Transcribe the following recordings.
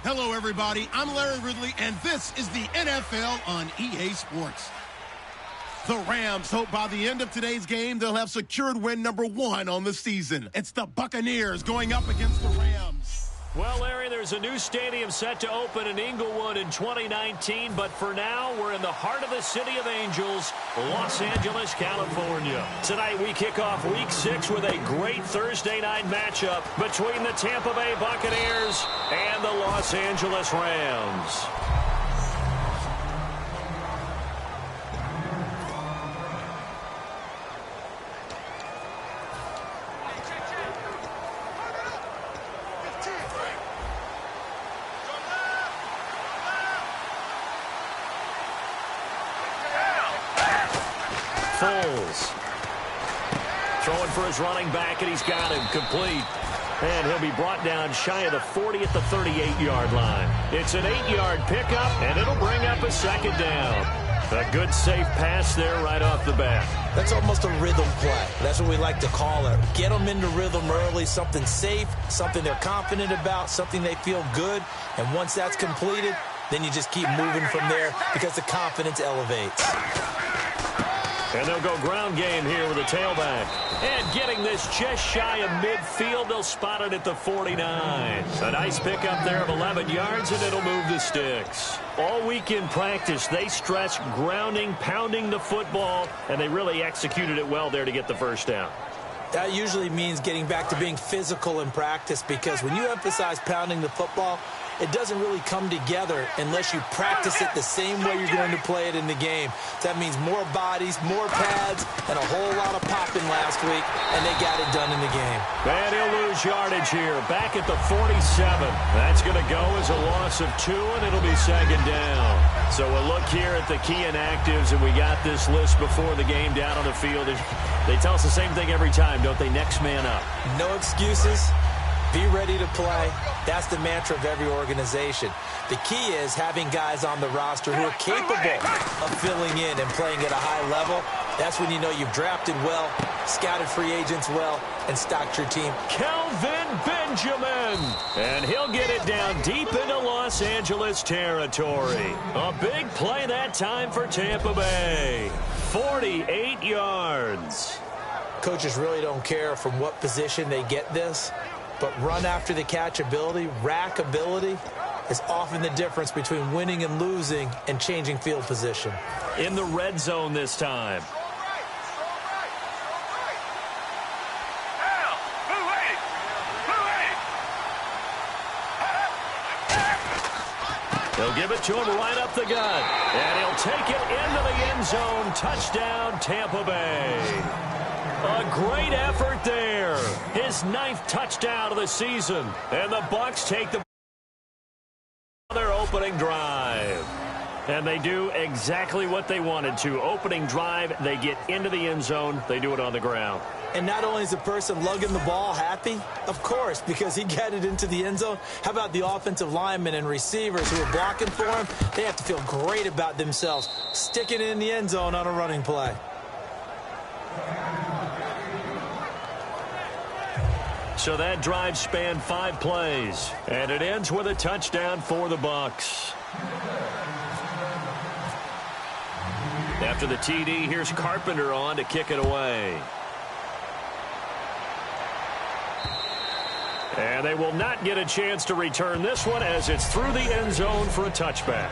Hello, everybody. I'm Larry Ridley, and this is the NFL on EA Sports. The Rams hope by the end of today's game, they'll have secured win number 1 on the season. It's the Buccaneers going up against the Rams. Well, Larry, there's a new stadium set to open in Inglewood in 2019, but for now, we're in the heart of the City of Angels, Los Angeles, California. Tonight, we kick off Week 6 with a great Thursday night matchup between the Tampa Bay Buccaneers and the Los Angeles Rams. Throwing for his running back, and he's got him complete. And he'll be brought down shy of the 40 at the 38-yard line. It's an 8-yard pickup, and it'll bring up a second down. A good, safe pass there right off the bat. That's almost a rhythm play. That's what we like to call it. Get them into rhythm early, something safe, something they're confident about, something they feel good. And once that's completed, then you just keep moving from there because the confidence elevates. And they'll go ground game here with a tailback. And getting this just shy of midfield, they'll spot it at the 49. A nice pickup there of 11 yards, and it'll move the sticks. All week in practice, they stress grounding, pounding the football, and they really executed it well there to get the first down. That usually means getting back to being physical in practice, because when you emphasize pounding the football, it doesn't really come together unless you practice it the same way you're going to play it in the game. That means more bodies, more pads, and a whole lot of popping last week, and they got it done in the game. And he'll lose yardage here, back at the 47. That's going to go as a loss of 2, and it'll be second down. So we'll look here at the key inactives, and we got this list before the game down on the field. They tell us the same thing every time, don't they? Next man up. No excuses. Be ready to play. That's the mantra of every organization. The key is having guys on the roster who are capable of filling in and playing at a high level. That's when you know you've drafted well, scouted free agents well, and stocked your team. Kelvin Benjamin. And he'll get it down deep into Los Angeles territory. A big play that time for Tampa Bay. 48 yards. Coaches really don't care from what position they get this, but run after the catch ability, rack ability, is often the difference between winning and losing and changing field position. In the red zone this time. They'll give it to him right up the gut. And he'll take it into the end zone. Touchdown, Tampa Bay. A great effort there. His 9th touchdown of the season. And the Bucs take their opening drive. And they do exactly what they wanted to. Opening drive, they get into the end zone. They do it on the ground. And not only is the person lugging the ball happy, of course, because he got it into the end zone. How about the offensive linemen and receivers who are blocking for him? They have to feel great about themselves, sticking it in the end zone on a running play. So that drive spanned 5 plays, and it ends with a touchdown for the Bucs. After the TD, here's Carpenter on to kick it away. And they will not get a chance to return this one as it's through the end zone for a touchback.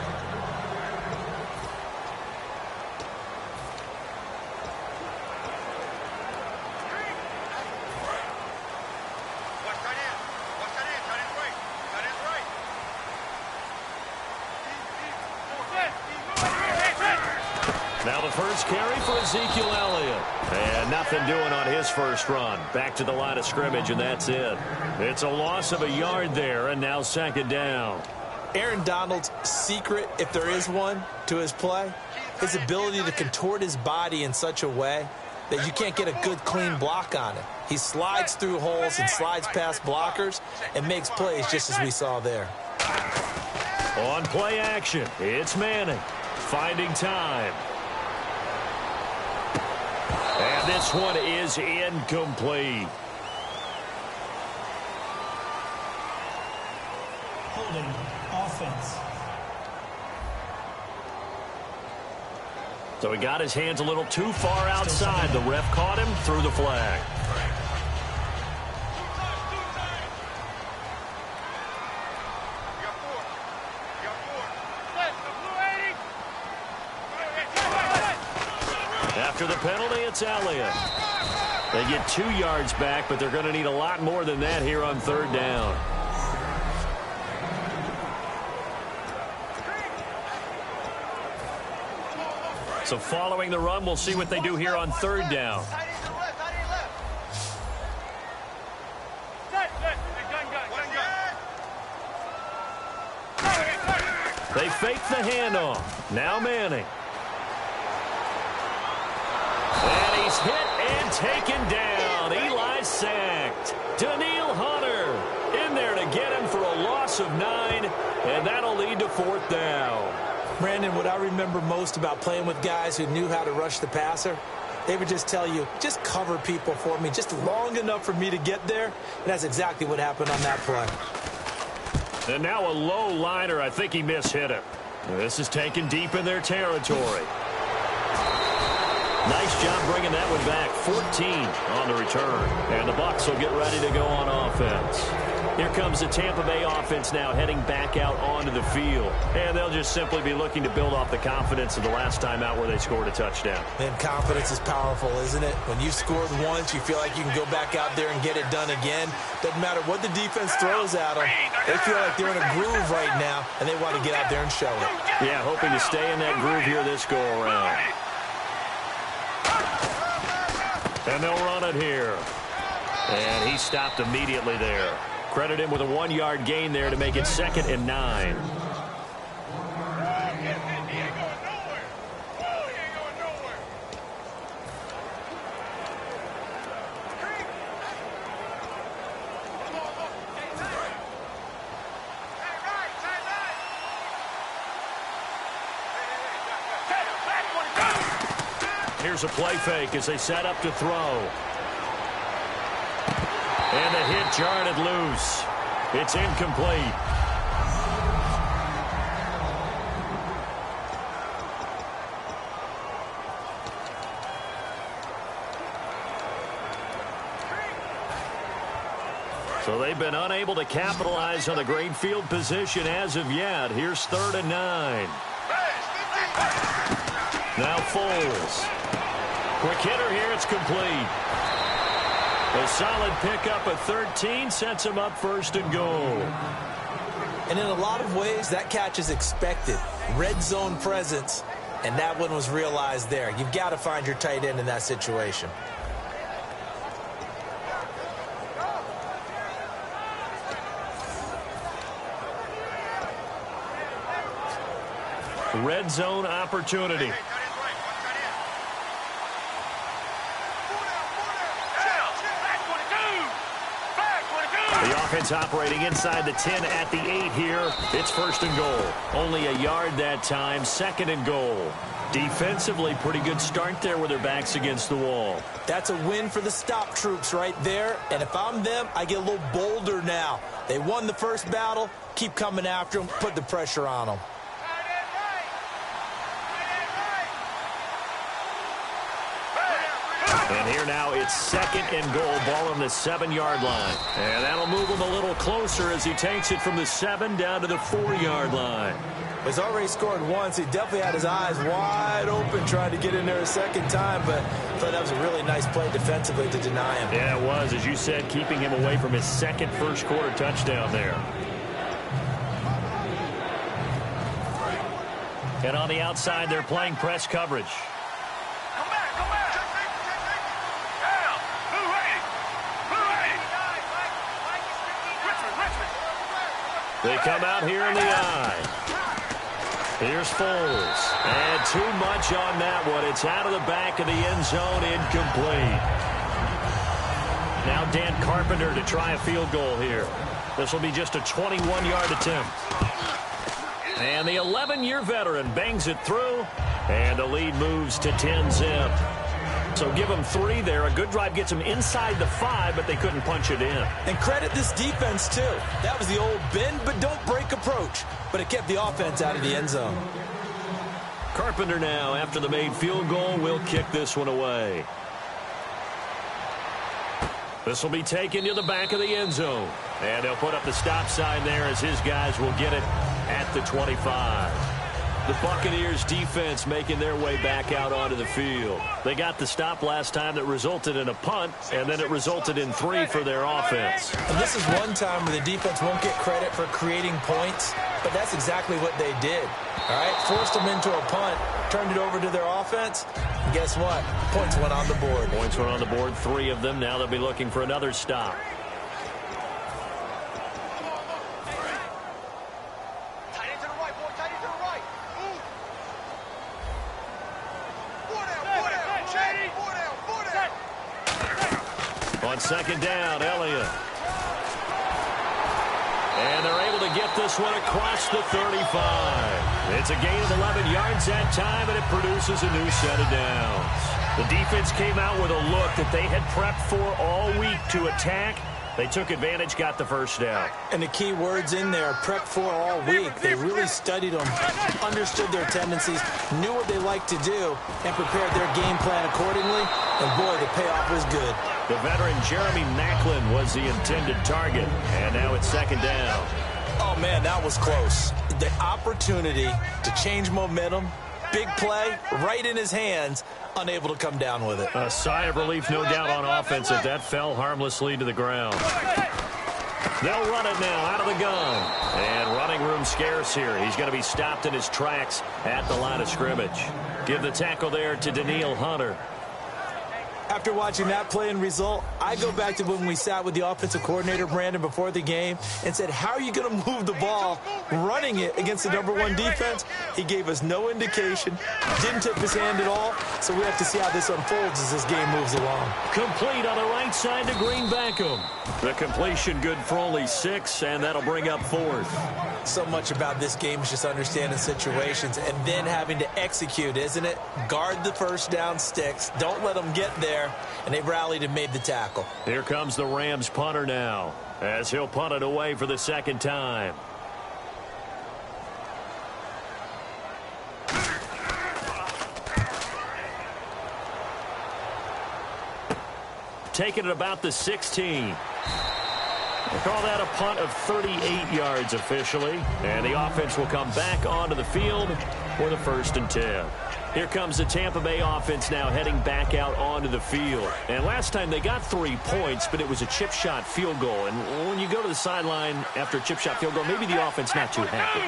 Now the first carry for Ezekiel Elliott. And nothing doing on his first run. Back to the line of scrimmage, and that's it. It's a loss of a yard there, and now second down. Aaron Donald's secret, if there is one, to his play, his ability to contort his body in such a way that you can't get a good, clean block on it. He slides through holes and slides past blockers and makes plays just as we saw there. On play action, it's Manning finding time. And this one is incomplete. Holding offense. So he got his hands a little too far outside. The ref caught him, threw the flag. After the penalty, it's Elliott. They get 2 yards back, but they're going to need a lot more than that here on third down. So following the run, we'll see what they do here on third down. They fake the handoff. Now Manning. And he's hit and taken down. Eli sacked. Daniil Hunter in there to get him for a loss of 9, and that'll lead to fourth down. Brandon, what I remember most about playing with guys who knew how to rush the passer, they would just tell you, just cover people for me, just long enough for me to get there. And that's exactly what happened on that play. And now a low liner. I think he mishit him. This is taken deep in their territory. Nice job bringing that one back. 14 on the return. And the Bucs will get ready to go on offense. Here comes the Tampa Bay offense now heading back out onto the field. And they'll just simply be looking to build off the confidence of the last time out where they scored a touchdown. And confidence is powerful, isn't it? When you've scored once, you feel like you can go back out there and get it done again. Doesn't matter what the defense throws at them. They feel like they're in a groove right now, and they want to get out there and show it. Yeah, hoping to stay in that groove here this go-around. And they'll run it here. And he stopped immediately there. Credit him with a 1-yard gain there to make it 2nd and 9. Here's a play fake as they set up to throw. And the hit jarred it loose. It's incomplete. So they've been unable to capitalize on the great field position as of yet. Here's 3rd and 9. Now Foles. Quick hitter here. It's complete. A solid pickup of 13 sets him up 1st and goal. And in a lot of ways, that catch is expected. Red zone presence, and that one was realized there. You've got to find your tight end in that situation. Red zone opportunity. The offense operating inside the 10 at the 8 here. It's 1st and goal. Only a yard that time. 2nd and goal. Defensively, pretty good start there with their backs against the wall. That's a win for the stop troops right there. And if I'm them, I get a little bolder now. They won the first battle. Keep coming after them. Put the pressure on them. And here now it's 2nd and goal. Ball on the 7-yard line. And that'll move him a little closer as he takes it from the 7 down to the 4-yard line. He's already scored once. He definitely had his eyes wide open trying to get in there a second time, but I thought that was a really nice play defensively to deny him. Yeah, it was. As you said, keeping him away from his 2nd first-quarter touchdown there. And on the outside, they're playing press coverage. They come out here in the eye. Here's Foles. And too much on that one. It's out of the back of the end zone, incomplete. Now Dan Carpenter to try a field goal here. This will be just a 21-yard attempt. And the 11-year veteran bangs it through, and the lead moves to 10-zip. So give them 3 there. A good drive gets them inside the 5, but they couldn't punch it in. And credit this defense, too. That was the old bend but don't break approach, but it kept the offense out of the end zone. Carpenter now, after the made field goal, will kick this one away. This will be taken to the back of the end zone. And they'll put up the stop sign there as his guys will get it at the 25. The Buccaneers defense making their way back out onto the field. They got the stop last time that resulted in a punt, and then it resulted in 3 for their offense. And this is one time where the defense won't get credit for creating points, but that's exactly what they did. All right, forced them into a punt, turned it over to their offense, and guess what? Points went on the board. Points went on the board, 3 of them. Now they'll be looking for another stop. On second down, Elliott. And they're able to get this one across the 35. It's a gain of 11 yards that time, and it produces a new set of downs. The defense came out with a look that they had prepped for all week to attack. They took advantage, got the first down. And the key words in there, prepped for all week. They really studied them, understood their tendencies, knew what they liked to do, and prepared their game plan accordingly. And boy, the payoff was good. The veteran Jeremy Maclin was the intended target, and now it's second down. Oh, man, that was close. The opportunity to change momentum, big play, right in his hands, unable to come down with it. A sigh of relief, no doubt, on offense as that fell harmlessly to the ground. They'll run it now out of the gun. And running room scarce here. He's going to be stopped in his tracks at the line of scrimmage. Give the tackle there to Daniil Hunter. After watching that play and result, I go back to when we sat with the offensive coordinator, Brandon, before the game and said, how are you going to move the ball running it against the #1 defense? He gave us no indication, didn't tip his hand at all, so we have to see how this unfolds as this game moves along. Complete on the right side to Green Beckham. The completion good for only 6, and that'll bring up 4th. So much about this game is just understanding situations and then having to execute, isn't it? Guard the first down sticks. Don't let them get there. And they rallied and made the tackle. Here comes the Rams punter now, as he'll punt it away for the second time. Taking it about the 16. They call that a punt of 38 yards officially. And the offense will come back onto the field for the 1st and 10. Here comes the Tampa Bay offense now heading back out onto the field. And last time they got 3 points, but it was a chip shot field goal. And when you go to the sideline after a chip shot field goal, maybe the offense not too happy.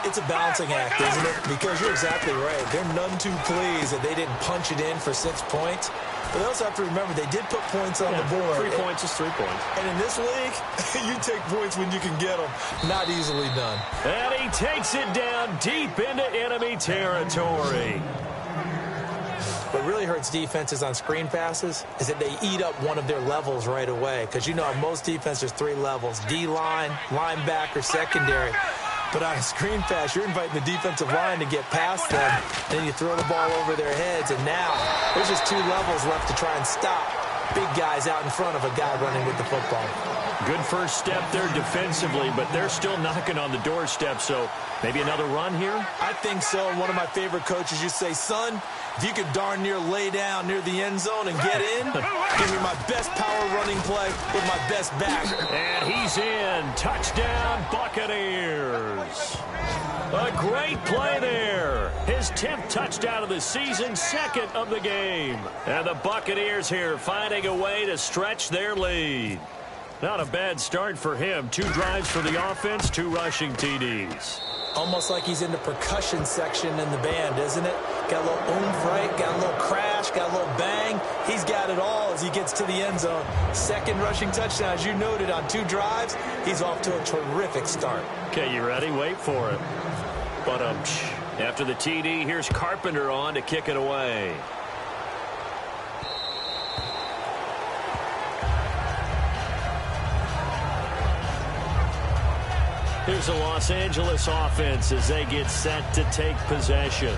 It's a balancing act, isn't it? Because you're exactly right. They're none too pleased that they didn't punch it in for 6 points. But they also have to remember they did put points on the board. 3 points is 3 points. And in this league, you take points when you can get them. Not easily done. And he takes it down deep into enemy territory. What really hurts defenses on screen passes is that they eat up one of their levels right away. Because, you know, most defenses, 3 levels. D-line, linebacker, secondary. But on a screen pass, you're inviting the defensive line to get past them, and then you throw the ball over their heads, and now there's just 2 levels left to try and stop big guys out in front of a guy running with the football. Good first step there defensively, but they're still knocking on the doorstep, so maybe another run here? I think so. And one of my favorite coaches used to say, son, if you could darn near lay down near the end zone and get in, give me my best power running play with my best back. And he's in. Touchdown, Buccaneers. A great play there. His 10th touchdown of the season, 2nd of the game. And the Buccaneers here finding a way to stretch their lead. Not a bad start for him. 2 drives for the offense, 2 rushing TDs. Almost like he's in the percussion section in the band, isn't it? Got a little oomph, right? Got a little crash, got a little bang. He's got it all as he gets to the end zone. Second rushing touchdown, as you noted, on 2 drives. He's off to a terrific start. Okay, you ready? Wait for it. But after the TD, here's Carpenter on to kick it away. Here's the Los Angeles offense as they get set to take possession.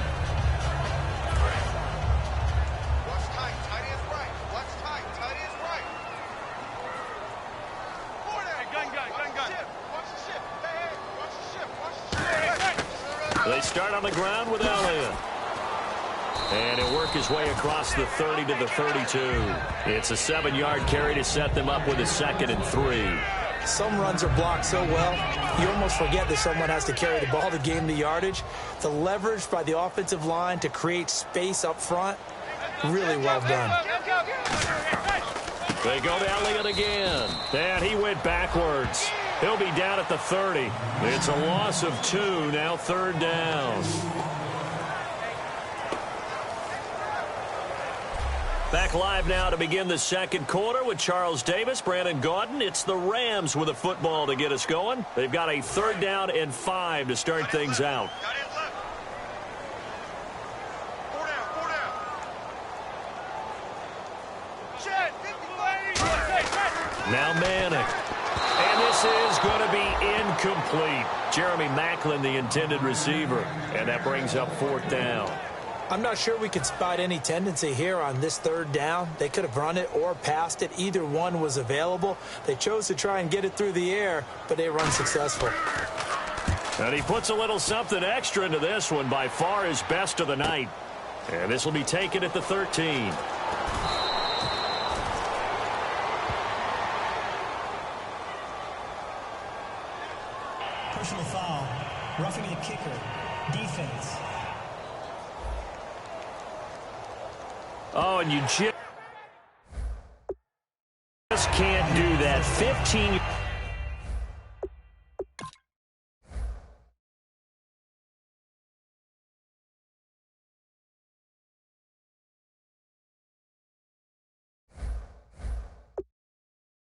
They start on the ground with Elliott. And he'll work his way across the 30 to the 32. It's a 7-yard carry to set them up with a 2nd and 3. Some runs are blocked so well, you almost forget that someone has to carry the ball to gain the yardage. The leverage by the offensive line to create space up front, really well done. They go to Elliott again. And he went backwards. He'll be down at the 30. It's a loss of 2, now 3rd down. Back live now to begin the second quarter with Charles Davis, Brandon Gaudin. It's the Rams with a football to get us going. They've got a 3rd down and 5 to start things out. Now Manning. And this is going to be incomplete. Jeremy Maclin, the intended receiver. And that brings up 4th down. I'm not sure we could spot any tendency here on this 3rd down. They could have run it or passed it. Either one was available. They chose to try and get it through the air, but they were unsuccessful. And he puts a little something extra into this one, by far his best of the night. And this will be taken at the 13. Personal foul. Roughing the kicker. Defense. Oh, and you just can't do that. 15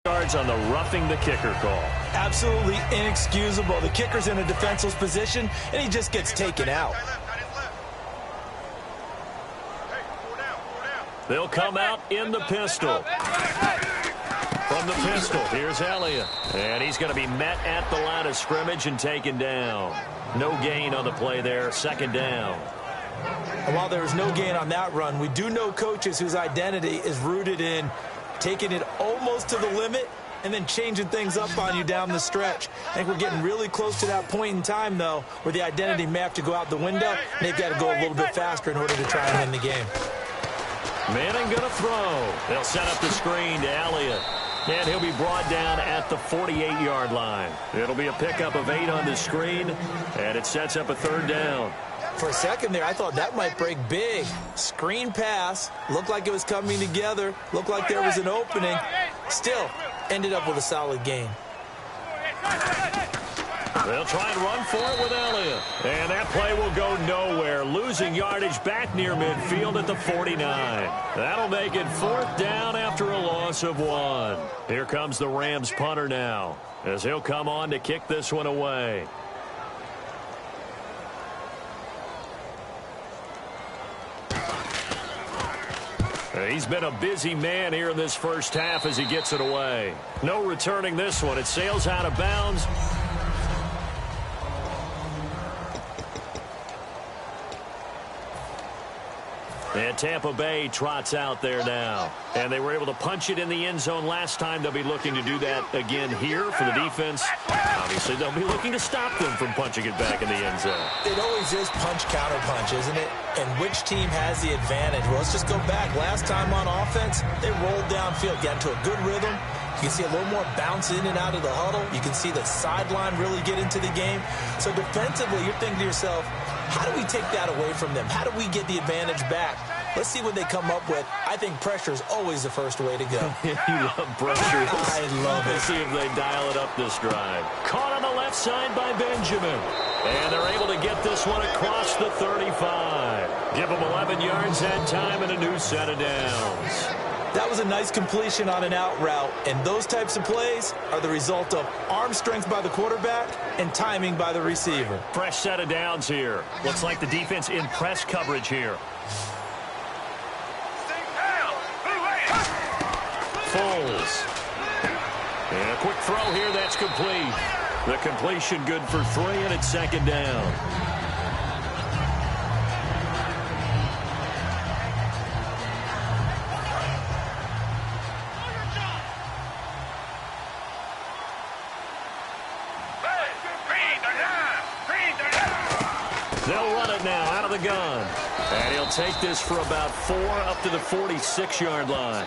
yards on the roughing the kicker call. Absolutely inexcusable. The kicker's in a defenseless position, and he just gets taken out. They'll come out in the pistol. From the pistol, here's Elliott. And he's going to be met at the line of scrimmage and taken down. No gain on the play there, 2nd down. And while there was no gain on that run, we do know coaches whose identity is rooted in taking it almost to the limit and then changing things up on you down the stretch. I think we're getting really close to that point in time, though, where the identity may have to go out the window, and they've got to go a little bit faster in order to try and win the game. Manning going to throw. They'll set up the screen to Elliott. And he'll be brought down at the 48-yard line. It'll be a pickup of 8 on the screen, and it sets up a 3rd down. For a second there, I thought that might break big. Screen pass. Looked like it was coming together. Looked like there was an opening. Still, ended up with a solid gain. They'll try and run for it with Elliott. And that play will go nowhere. Losing yardage back near midfield at the 49. That'll make it 4th down after a loss of 1. Here comes the Rams punter now, as he'll come on to kick this one away. He's been a busy man here in this first half as he gets it away. No returning this one. It sails out of bounds. And Tampa Bay trots out there now. And they were able to punch it in the end zone last time. They'll be looking to do that again here for the defense. Obviously, they'll be looking to stop them from punching it back in the end zone. It always is punch-counter-punch, isn't it? And which team has the advantage? Well, let's just go back. Last time on offense, they rolled downfield, got into a good rhythm. You can see a little more bounce in and out of the huddle. You can see the sideline really get into the game. So defensively, you're thinking to yourself, how do we take that away from them? How do we get the advantage back? Let's see what they come up with. I think pressure is always the first way to go. You love pressure. I love it. Let's see if they dial it up this drive. Caught on the left side by Benjamin. And they're able to get this one across the 35. Give them 11 yards that time and a new set of downs. That was a nice completion on an out route, and those types of plays are the result of arm strength by the quarterback and timing by the receiver. Fresh set of downs here. Looks like the defense in press coverage here. Foles. And a quick throw here, that's complete. The completion good for 3, and it's second down. They'll run it now out of the gun. And he'll take this for about 4 up to the 46-yard line.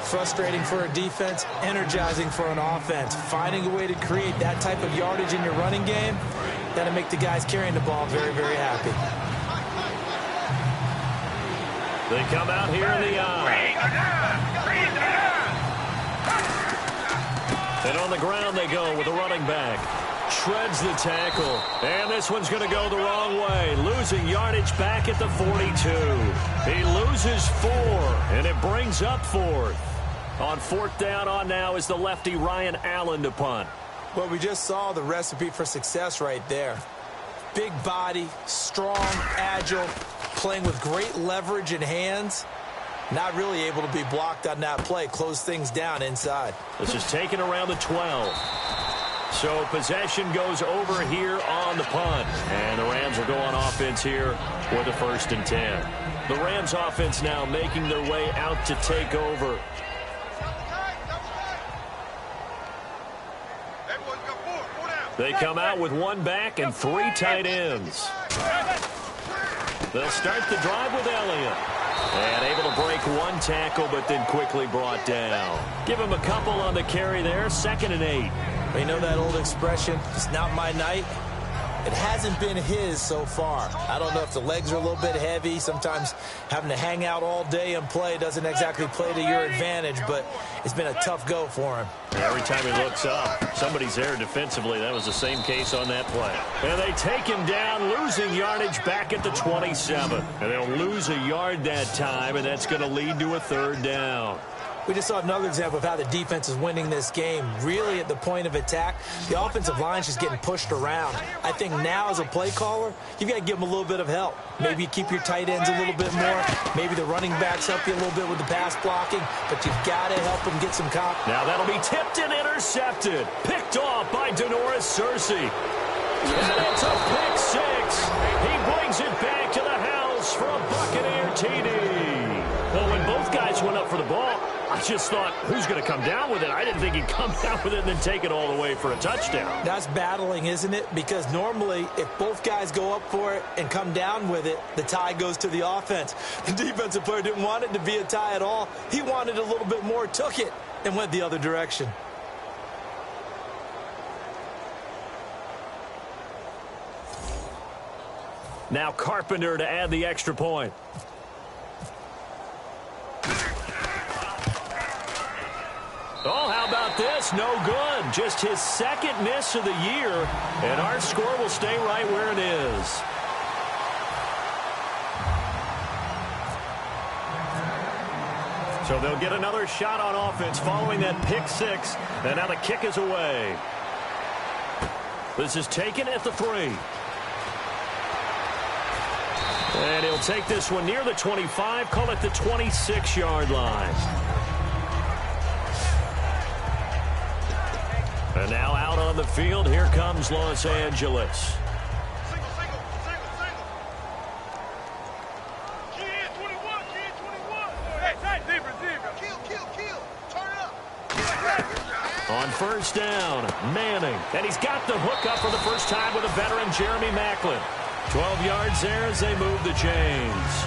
Frustrating for a defense, energizing for an offense. Finding a way to create that type of yardage in your running game, that'll make the guys carrying the ball very, very happy. They come out here in the eye. And on the ground they go with the running back. Shreds the tackle. And this one's going to go the wrong way. Losing yardage back at the 42. He loses 4, and it brings up 4th. On 4th down on now is the lefty Ryan Allen to punt. Well, we just saw the recipe for success right there. Big body, strong, agile, playing with great leverage in hands. Not really able to be blocked on that play. Close things down inside. This is taken around the 12. So possession goes over here on the punt. And the Rams will go on offense here with a 1st and 10. The Rams offense now making their way out to take over. They come out with 1 back and 3 tight ends. They'll start the drive with Elliott. And able to break 1 tackle, but then quickly brought down. Give him a couple on the carry there, 2nd and 8. You know that old expression, it's not my night? It hasn't been his so far. I don't know if the legs are a little bit heavy. Sometimes having to hang out all day and play doesn't exactly play to your advantage, but it's been a tough go for him. Every time he looks up, somebody's there defensively. That was the same case on that play. And they take him down, losing yardage back at the 27. And they'll lose a yard that time, and that's going to lead to a 3rd down. We just saw another example of how the defense is winning this game. Really at the point of attack, the offensive line's just getting pushed around. I think now as a play caller, you've got to give them a little bit of help. Maybe you keep your tight ends a little bit more. Maybe the running backs help you a little bit with the pass blocking. But you've got to help them get some confidence. Now that'll be tipped and intercepted. Picked off by Denoris Searcy. And it's a pick 6. He brings it back to the house for a Buccaneer TD. Well, when both guys went up for the ball, I just thought, who's going to come down with it? I didn't think he'd come down with it and then take it all the way for a touchdown. That's battling, isn't it? Because normally, if both guys go up for it and come down with it, the tie goes to the offense. The defensive player didn't want it to be a tie at all. He wanted a little bit more, took it, and went the other direction. Now Carpenter to add the extra point. Oh, how about this? No good. Just his 2nd miss of the year, and our score will stay right where it is. So they'll get another shot on offense following that pick 6, and now the kick is away. This is taken at the 3. And he'll take this one near the 25, call it the 26-yard line. And now out on the field, here comes Los Angeles. On 1st down, Manning. And he's got the hook up for the first time with a veteran, Jeremy Maclin. 12 yards there as they move the chains.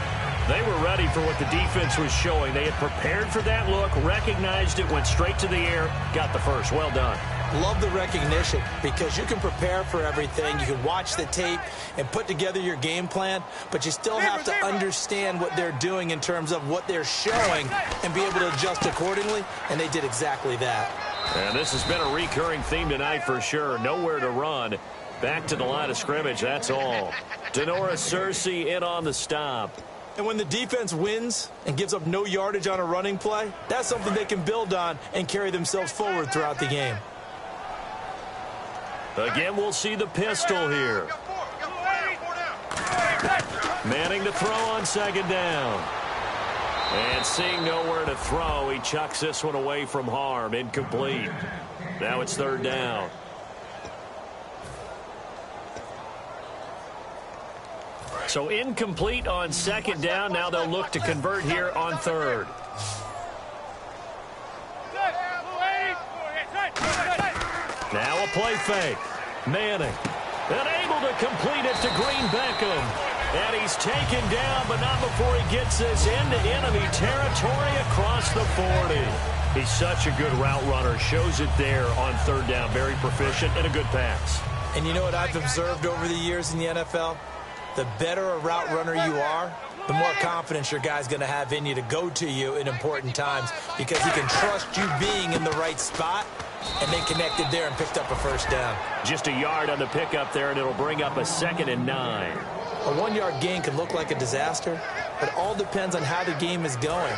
They were ready for what the defense was showing. They had prepared for that look, recognized it, went straight to the air, got the first. Well done. Love the recognition because you can prepare for everything. You can watch the tape and put together your game plan, but you still have to understand what they're doing in terms of what they're showing and be able to adjust accordingly, and they did exactly that. And this has been a recurring theme tonight for sure. Nowhere to run. Back to the line of scrimmage, that's all. OracleHCR's in on the stop. And when the defense wins and gives up no yardage on a running play, that's something they can build on and carry themselves forward throughout the game. Again, we'll see the pistol here. Manning to throw on second down. And seeing nowhere to throw, he chucks this one away from harm. Incomplete. Now it's third down. So incomplete on second down. Now they'll look to convert here on third. Now a play fake. Manning. And able to complete it to Green Beckham. And he's taken down, but not before he gets this into enemy territory across the 40. He's such a good route runner. Shows it there on third down. Very proficient and a good pass. And you know what I've observed over the years in the NFL? The better a route runner you are, the more confidence your guy's going to have in you to go to you in important times because he can trust you being in the right spot, and they connected there and picked up a first down. Just a yard on the pickup there, and it'll bring up a 2nd and 9. A 1-yard gain can look like a disaster, but it all depends on how the game is going.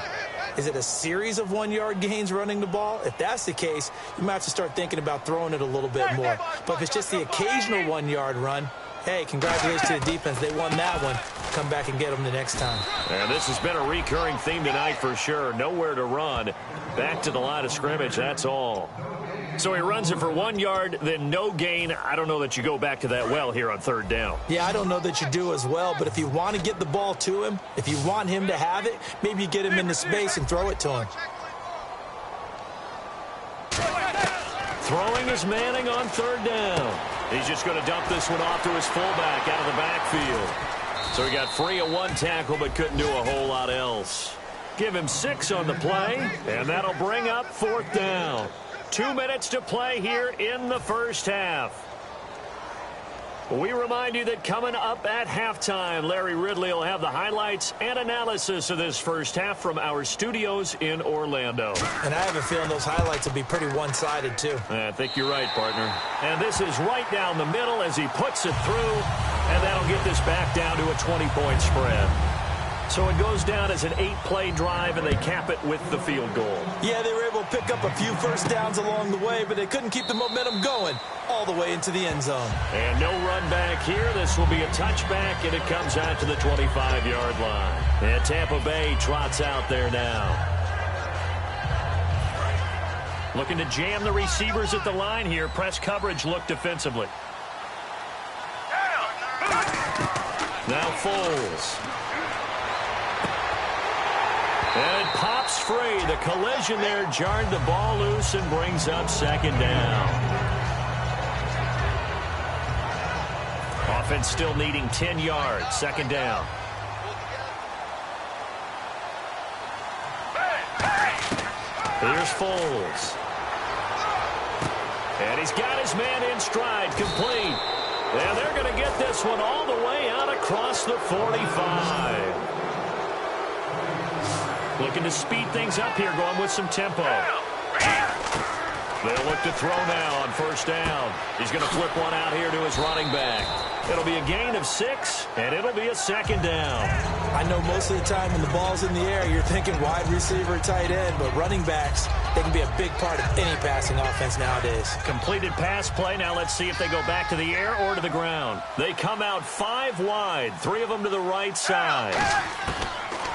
Is it a series of 1-yard gains running the ball? If that's the case, you might have to start thinking about throwing it a little bit more. But if it's just the occasional 1-yard run, hey, congratulations to the defense. They won that one. Come back and get them the next time. And this has been a recurring theme tonight for sure. Nowhere to run. Back to the line of scrimmage, that's all. So he runs it for 1 yard, then no gain. I don't know that you go back to that well here on third down. Yeah, I don't know that you do as well, but if you want to get the ball to him, if you want him to have it, maybe you get him into space and throw it to him. Throwing is Manning on third down. He's just going to dump this one off to his fullback out of the backfield. So he got free of one tackle but couldn't do a whole lot else. Give him 6 on the play, and that'll bring up fourth down. 2 minutes to play here in the first half. We remind you that coming up at halftime, Larry Ridley will have the highlights and analysis of this first half from our studios in Orlando. And I have a feeling those highlights will be pretty one-sided, too. I think you're right, partner. And this is right down the middle as he puts it through, and that'll get this back down to a 20-point spread. So it goes down as an 8-play drive, and they cap it with the field goal. Yeah, they were able to pick up a few first downs along the way, but they couldn't keep the momentum going all the way into the end zone. And no run back here. This will be a touchback, and it comes out to the 25-yard line. And Tampa Bay trots out there now. Looking to jam the receivers at the line here. Press coverage look defensively. Now Foles. And it pops free. The collision there jarred the ball loose and brings up second down. Offense still needing 10 yards. Second down. Here's Foles. And he's got his man in stride. Complete. And they're going to get this one all the way out across the 45. Looking to speed things up here, going with some tempo. They'll look to throw now on first down. He's going to flip one out here to his running back. It'll be a gain of 6, and it'll be a second down. I know most of the time when the ball's in the air, you're thinking wide receiver, tight end, but running backs, they can be a big part of any passing offense nowadays. Completed pass play. Now let's see if they go back to the air or to the ground. They come out 5 wide, 3 of them to the right side.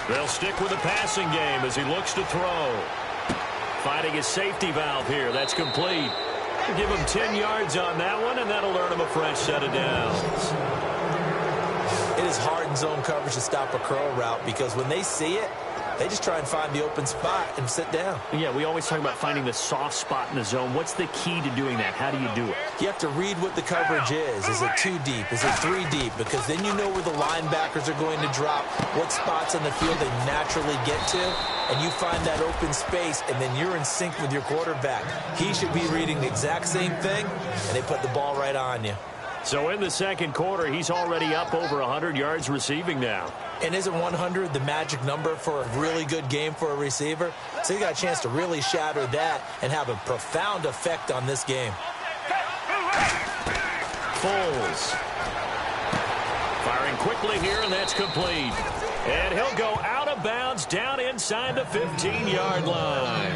They'll stick with the passing game as he looks to throw. Finding his safety valve here. That's complete. Give him 10 yards on that one, and that'll earn him a fresh set of downs. It is hard in zone coverage to stop a curl route because when they see it, they just try and find the open spot and sit down. Yeah, we always talk about finding the soft spot in the zone. What's the key to doing that? How do you do it? You have to read what the coverage is. Is it 2 deep? Is it 3 deep? Because then you know where the linebackers are going to drop, what spots on the field they naturally get to, and you find that open space, and then you're in sync with your quarterback. He should be reading the exact same thing, and they put the ball right on you. So in the second quarter, he's already up over 100 yards receiving now. And isn't 100 the magic number for a really good game for a receiver? So he got a chance to really shatter that and have a profound effect on this game. Foles. Firing quickly here, and that's complete. And he'll go out of bounds down inside the 15-yard line.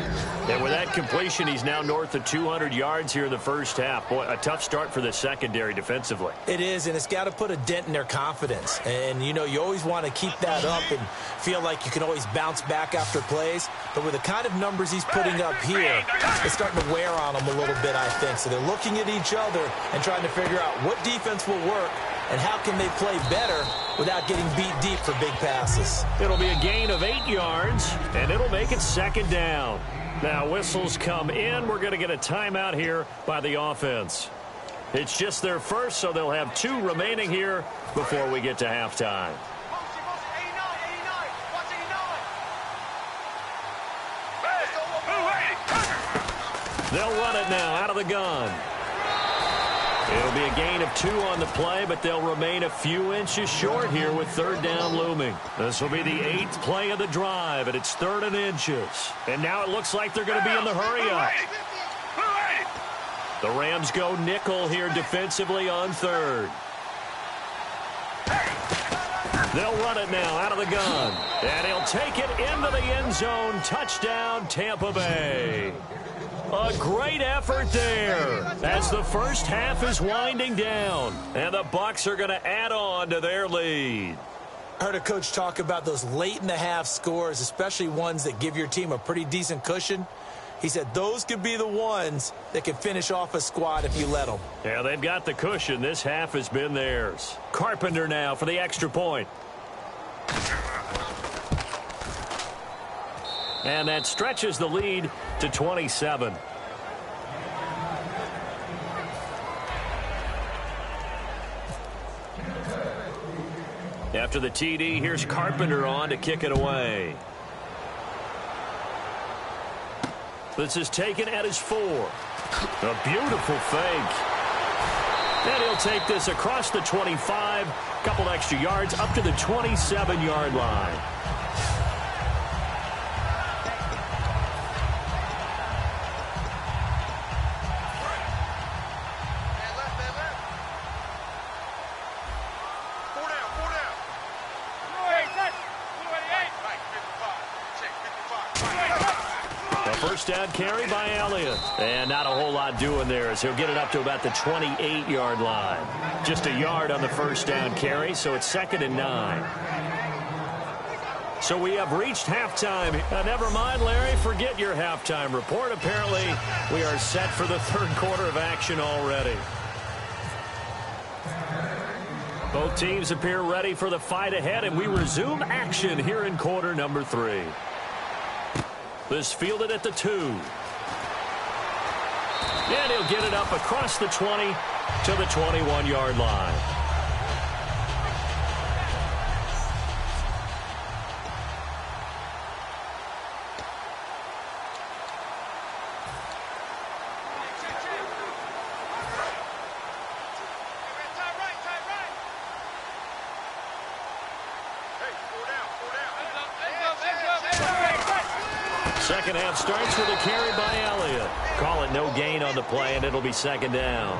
And with that completion, he's now north of 200 yards here in the first half. Boy, a tough start for the secondary defensively. It is, and it's got to put a dent in their confidence. And, you know, you always want to keep that up and feel like you can always bounce back after plays. But with the kind of numbers he's putting up here, it's starting to wear on them a little bit, I think. So they're looking at each other and trying to figure out what defense will work and how can they play better without getting beat deep for big passes. It'll be a gain of 8 yards, and it'll make it second down. Now, whistles come in. We're going to get a timeout here by the offense. It's just their first, so they'll have 2 remaining here before we get to halftime. They'll run it now out of the gun. It'll be a gain of 2 on the play, but they'll remain a few inches short here with third down looming. This will be the 8th play of the drive, and it's 3rd and inches. And now it looks like they're going to be in the hurry-up. The Rams go nickel here defensively on 3rd. They'll run it now out of the gun. And he'll take it into the end zone. Touchdown, Tampa Bay. A great effort there as the first half is winding down. And the Bucs are going to add on to their lead. I heard a coach talk about those late-in-the-half scores, especially ones that give your team a pretty decent cushion. He said those could be the ones that can finish off a squad if you let them. Yeah, they've got the cushion. This half has been theirs. Carpenter now for the extra point. And that stretches the lead to 27. After the TD, here's Carpenter on to kick it away. This is taken at his 4. A beautiful fake. And he'll take this across the 25. Couple extra yards up to the 27-yard line. First down carry by Elliott. And not a whole lot doing there as he'll get it up to about the 28-yard line. Just a yard on the first down carry, so it's 2nd and 9. So we have reached halftime. Never mind, Larry, forget your halftime report. Apparently, we are set for the 3rd quarter of action already. Both teams appear ready for the fight ahead, and we resume action here in quarter number 3. This fielded at the 2. And he'll get it up across the 20 to the 21-yard line. Second half starts with a carry by Elliott. Call it no gain on the play, and it'll be 2nd down.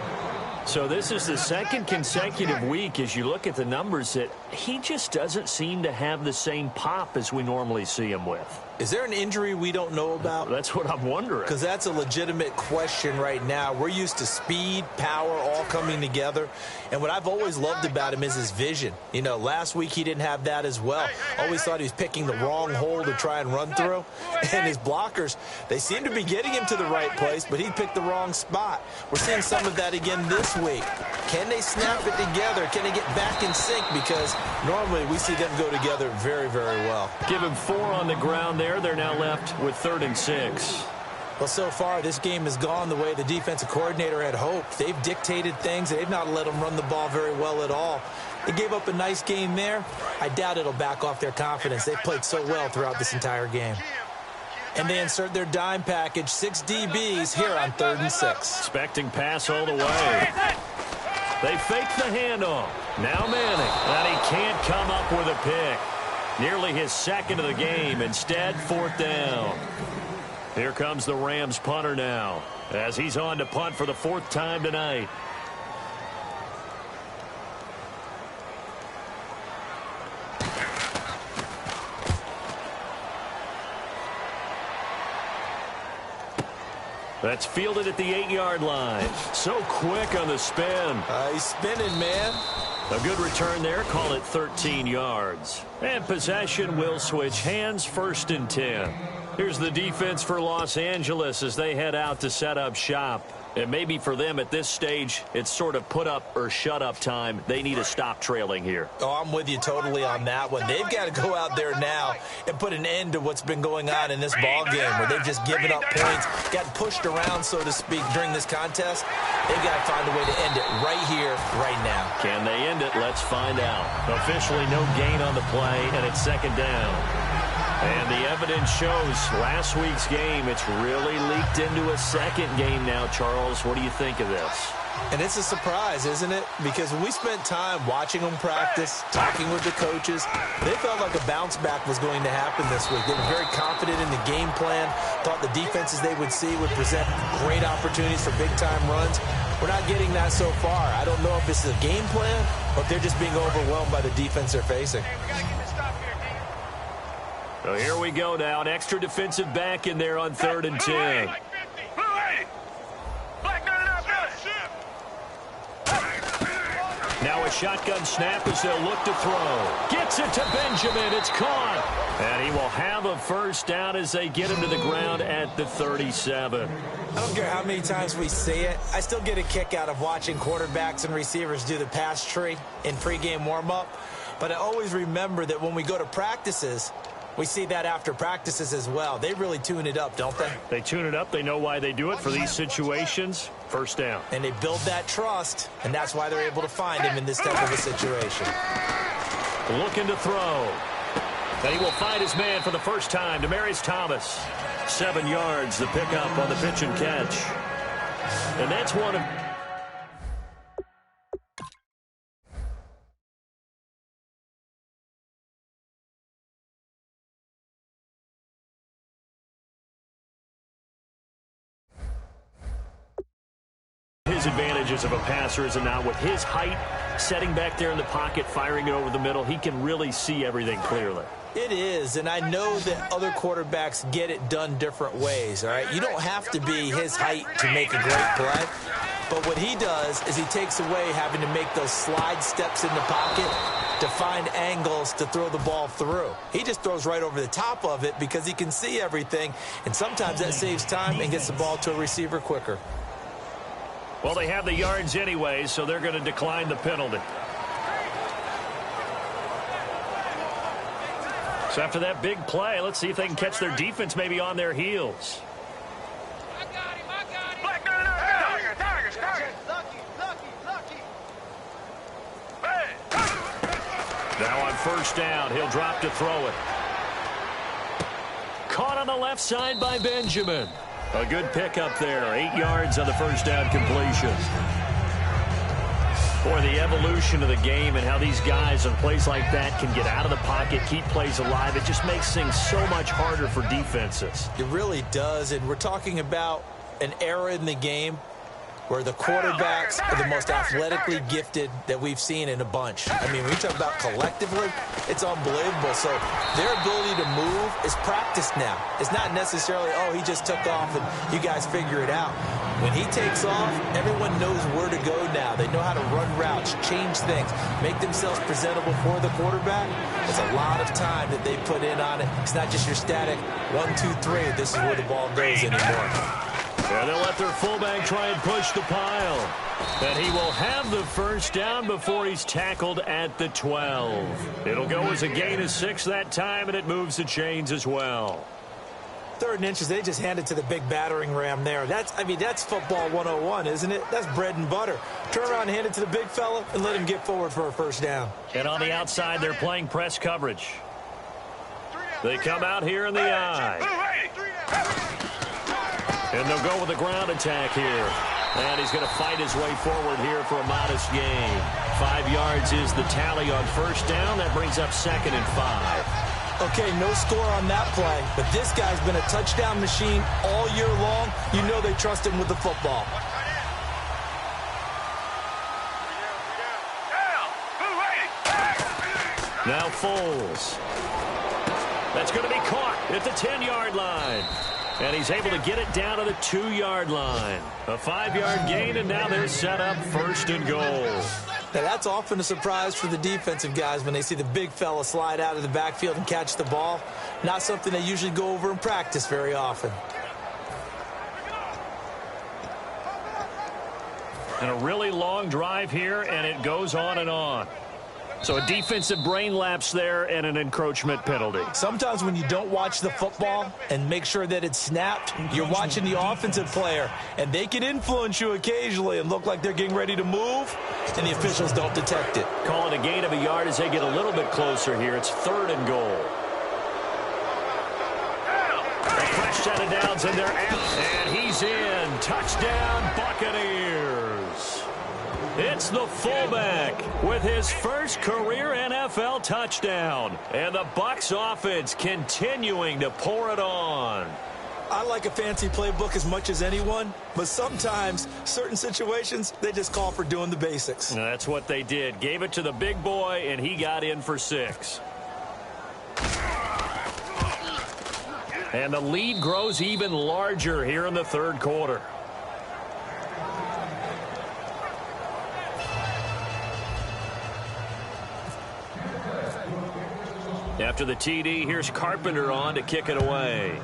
So this is the 2nd consecutive week, as you look at the numbers, that he just doesn't seem to have the same pop as we normally see him with. Is there an injury we don't know about? That's what I'm wondering. Because that's a legitimate question right now. We're used to speed, power, all coming together. And what I've always loved about him is his vision. You know, last week he didn't have that as well. Always thought he was picking the wrong hole to try and run through. And his blockers, they seem to be getting him to the right place, but he picked the wrong spot. We're seeing some of that again this week. Can they snap it together? Can they get back in sync? Because normally we see them go together very, very well. Give him 4 on the ground there. They're now left with 3rd and 6. Well, so far, this game has gone the way the defensive coordinator had hoped. They've dictated things. They've not let them run the ball very well at all. They gave up a nice game there. I doubt it'll back off their confidence. They've played so well throughout this entire game. And they insert their dime package, 6 DBs here on 3rd and 6. Expecting pass all the way. They fake the handoff. Now Manning. And he can't come up with a pick. Nearly his 2nd of the game. Instead, 4th down. Here comes the Rams punter now, as he's on to punt for the 4th time tonight. That's fielded at the 8-yard line. So quick on the spin. He's spinning, man. A good return there. Call it 13 yards. And possession will switch hands, 1st and 10. Here's the defense for Los Angeles as they head out to set up shop. And maybe for them at this stage, it's sort of put up or shut up time. They need to stop trailing here. Oh, I'm with you totally on that one. They've got to go out there now and put an end to what's been going on in this ball game where they've just given up points, got pushed around, so to speak, during this contest. They've got to find a way to end it right here, right now. Can they end it? Let's find out. Officially no gain on the play, and it's 2nd down. And the evidence shows last week's game, it's really leaked into a 2nd game now, Charles. What do you think of this? And it's a surprise, isn't it? Because when we spent time watching them practice, talking with the coaches, they felt like a bounce back was going to happen this week. They were very confident in the game plan, thought the defenses they would see would present great opportunities for big-time runs. We're not getting that so far. I don't know if it's a game plan or if they're just being overwhelmed by the defense they're facing. So here we go now. An extra defensive back in there on 3rd and 10. Now a shotgun snap as they'll look to throw. Gets it to Benjamin. It's caught. And he will have a 1st down as they get him to the ground at the 37. I don't care how many times we see it. I still get a kick out of watching quarterbacks and receivers do the pass tree in pregame warm-up. But I always remember that when we go to practices, we see that after practices as well. They really tune it up, don't they? They tune it up. They know why they do it for these situations. 1st down. And they build that trust, and that's why they're able to find him in this type of a situation. Looking to throw. And he will find his man for the first time. Demaryius Thomas. 7 yards, the pickup on the pitch and catch. And that's one of... his advantages of a passer is now with his height, setting back there in the pocket, firing it over the middle. He can really see everything clearly. It is, and I know that other quarterbacks get it done different ways, all right? You don't have to be his height to make a great play, but what he does is he takes away having to make those slide steps in the pocket to find angles to throw the ball through. He just throws right over the top of it because he can see everything, and sometimes that saves time and gets the ball to a receiver quicker. Well, they have the yards anyway, so they're going to decline the penalty. So after that big play, let's see if they can catch their defense maybe on their heels. I got him. Now on 1st down, he'll drop to throw it. Caught on the left side by Benjamin. A good pickup there. 8 yards on the 1st down completion. Boy, the evolution of the game and how these guys on plays like that can get out of the pocket, keep plays alive, it just makes things so much harder for defenses. It really does, and we're talking about an era in the game where the quarterbacks are the most athletically gifted that we've seen in a bunch. I mean, when you talk about collectively, it's unbelievable. So their ability to move is practiced now. It's not necessarily, oh, he just took off and you guys figure it out. When he takes off, everyone knows where to go now. They know how to run routes, change things, make themselves presentable for the quarterback. It's a lot of time that they put in on it. It's not just your static 1, 2, 3. This is where the ball goes anymore. Yeah, they'll let their fullback try and push the pile. And he will have the 1st down before he's tackled at the 12. It'll go as a gain of 6 that time, and it moves the chains as well. 3rd and inches, they just hand it to the big battering ram there. That's football 101, isn't it? That's bread and butter. Turn around and hand it to the big fella and let him get forward for a 1st down. And on the outside, they're playing press coverage. They come out here in the eye. And they'll go with the ground attack here. And he's going to fight his way forward here for a modest gain. 5 yards is the tally on 1st down. That brings up 2nd and 5. Okay, no score on that play, but this guy's been a touchdown machine all year long. You know they trust him with the football. Now Foles. That's going to be caught at the 10-yard line. And he's able to get it down to the 2-yard line. A 5-yard gain, and now they're set up 1st and goal. Now, that's often a surprise for the defensive guys when they see the big fella slide out of the backfield and catch the ball. Not something they usually go over in practice very often. And a really long drive here, and it goes on and on. So a defensive brain lapse there and an encroachment penalty. Sometimes when you don't watch the football and make sure that it's snapped, you're watching the offensive player, and they can influence you occasionally and look like they're getting ready to move, and the officials don't detect it. Call it a gain of a yard as they get a little bit closer here. It's 3rd and goal. A fresh set of downs, and they're out, and he's in. Touchdown, Buccaneers. It's the fullback with his first career NFL touchdown. And the Bucs offense continuing to pour it on. I like a fancy playbook as much as anyone, but sometimes certain situations, they just call for doing the basics. And that's what they did. Gave it to the big boy, and he got in for 6. And the lead grows even larger here in the 3rd quarter. After the TD, here's Carpenter on to kick it away.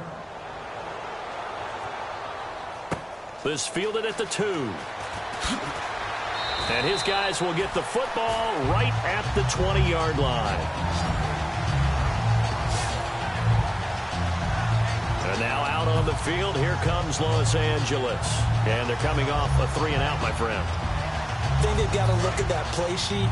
This fielded at the 2. And his guys will get the football right at the 20-yard line. And now out on the field, here comes Los Angeles. And they're coming off a 3-and-out, my friend. I think they've got to look at that play sheet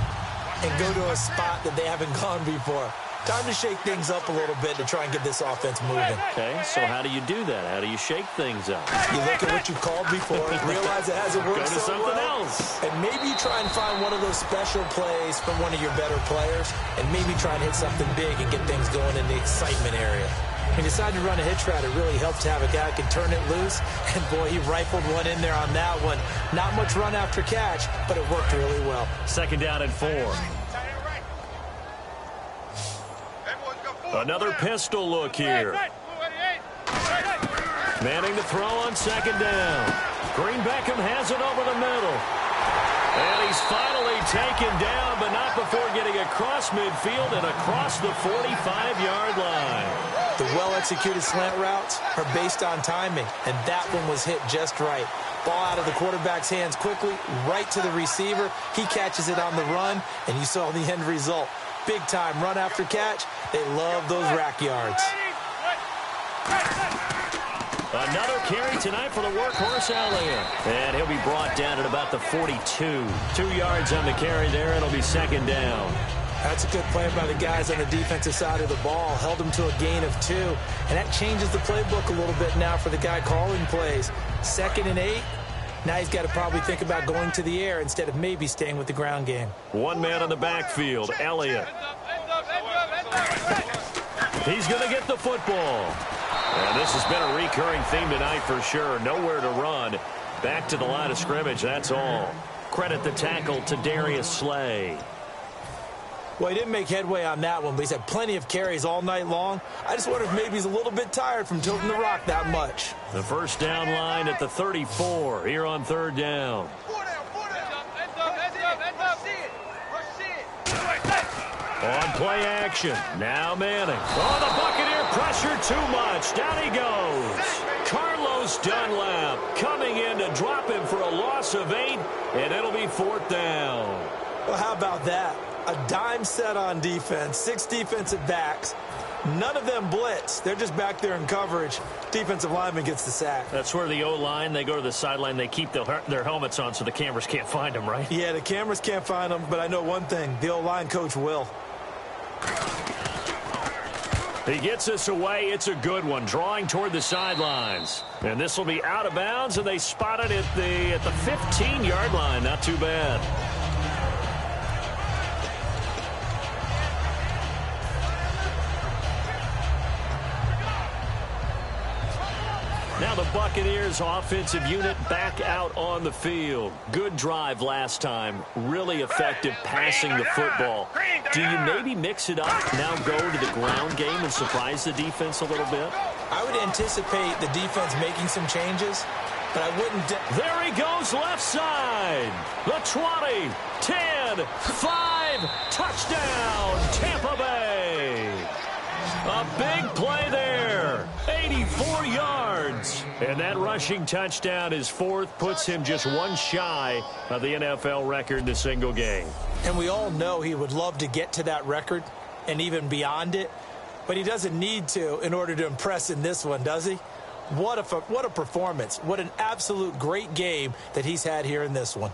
and go to a spot that they haven't gone before. Time to shake things up a little bit to try and get this offense moving. Okay, so how do you do that? How do you shake things up? You look at what you've called before, realize it hasn't worked Go to so something well, else. and maybe you try and find one of those special plays from one of your better players, and maybe try and hit something big and get things going in the excitement area. When you decide to run a hitch route, it really helps to have a guy who can turn it loose, and boy, he rifled one in there on that one. Not much run after catch, but it worked really well. 2nd down and 4. Another pistol look here. Manning to throw on 2nd down. Green Beckham has it over the middle. And he's finally taken down, but not before getting across midfield and across the 45-yard line. The well-executed slant routes are based on timing, and that one was hit just right. Ball out of the quarterback's hands quickly, right to the receiver. He catches it on the run, and you saw the end result. Big-time run after catch. They love those rack yards. Another carry tonight for the workhorse Elliott. And he'll be brought down at about the 42. 2 yards on the carry there. It'll be 2nd down. That's a good play by the guys on the defensive side of the ball. Held them to a gain of 2. And that changes the playbook a little bit now for the guy calling plays. 2nd and 8. Now he's got to probably think about going to the air instead of maybe staying with the ground game. One man on the backfield, Elliott. He's going to get the football. And this has been a recurring theme tonight for sure. Nowhere to run. Back to the line of scrimmage, that's all. Credit the tackle to Darius Slay. Well, he didn't make headway on that one, but he's had plenty of carries all night long. I just wonder if maybe he's a little bit tired from tilting the rock that much. The first down line at the 34 here on 3rd down. On play action. Now Manning. Oh, the Buccaneer pressure too much. Down he goes. Carlos Dunlap coming in to drop him for a loss of 8, and it'll be 4th down. Well, how about that? A dime set on defense, 6 defensive backs. None of them blitz. They're just back there in coverage. Defensive lineman gets the sack. That's where the O-line, they go to the sideline, they keep their helmets on so the cameras can't find them, right? Yeah, the cameras can't find them, but I know one thing. The O-line coach will. He gets us away. It's a good one, drawing toward the sidelines. And this will be out of bounds, and they spot it at the 15-yard line. Not too bad. Now the Buccaneers offensive unit back out on the field. Good drive last time. Really effective passing the football. Do you maybe mix it up, now go to the ground game and surprise the defense a little bit? I would anticipate the defense making some changes, but I wouldn't. There he goes left side. The 20, 10, 5, touchdown, Tampa Bay. A big play there, 84 yards. And that rushing touchdown, his fourth, puts him just one shy of the NFL record in a single game. And we all know he would love to get to that record and even beyond it, but he doesn't need to in order to impress in this one, does he? What a performance. What an absolute great game that he's had here in this one.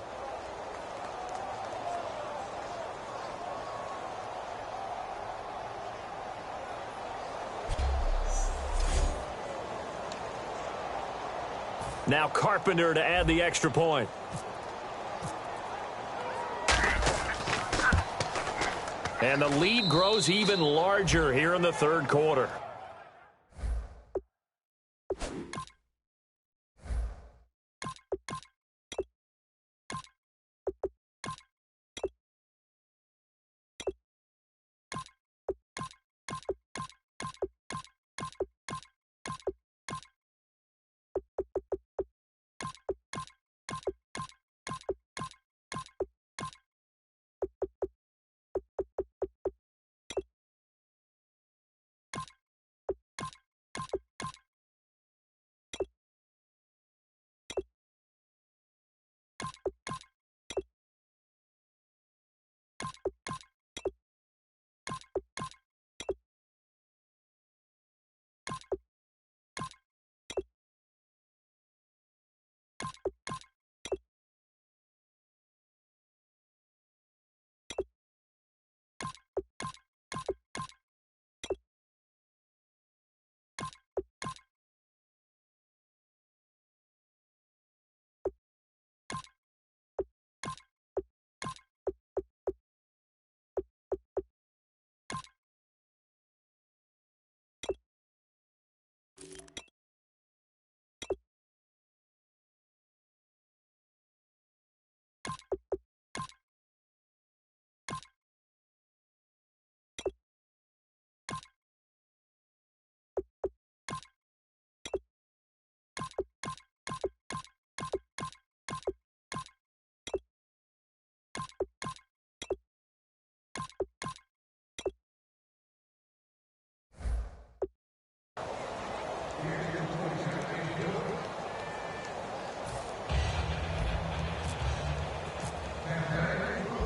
Now Carpenter to add the extra point. And the lead grows even larger here in the third quarter.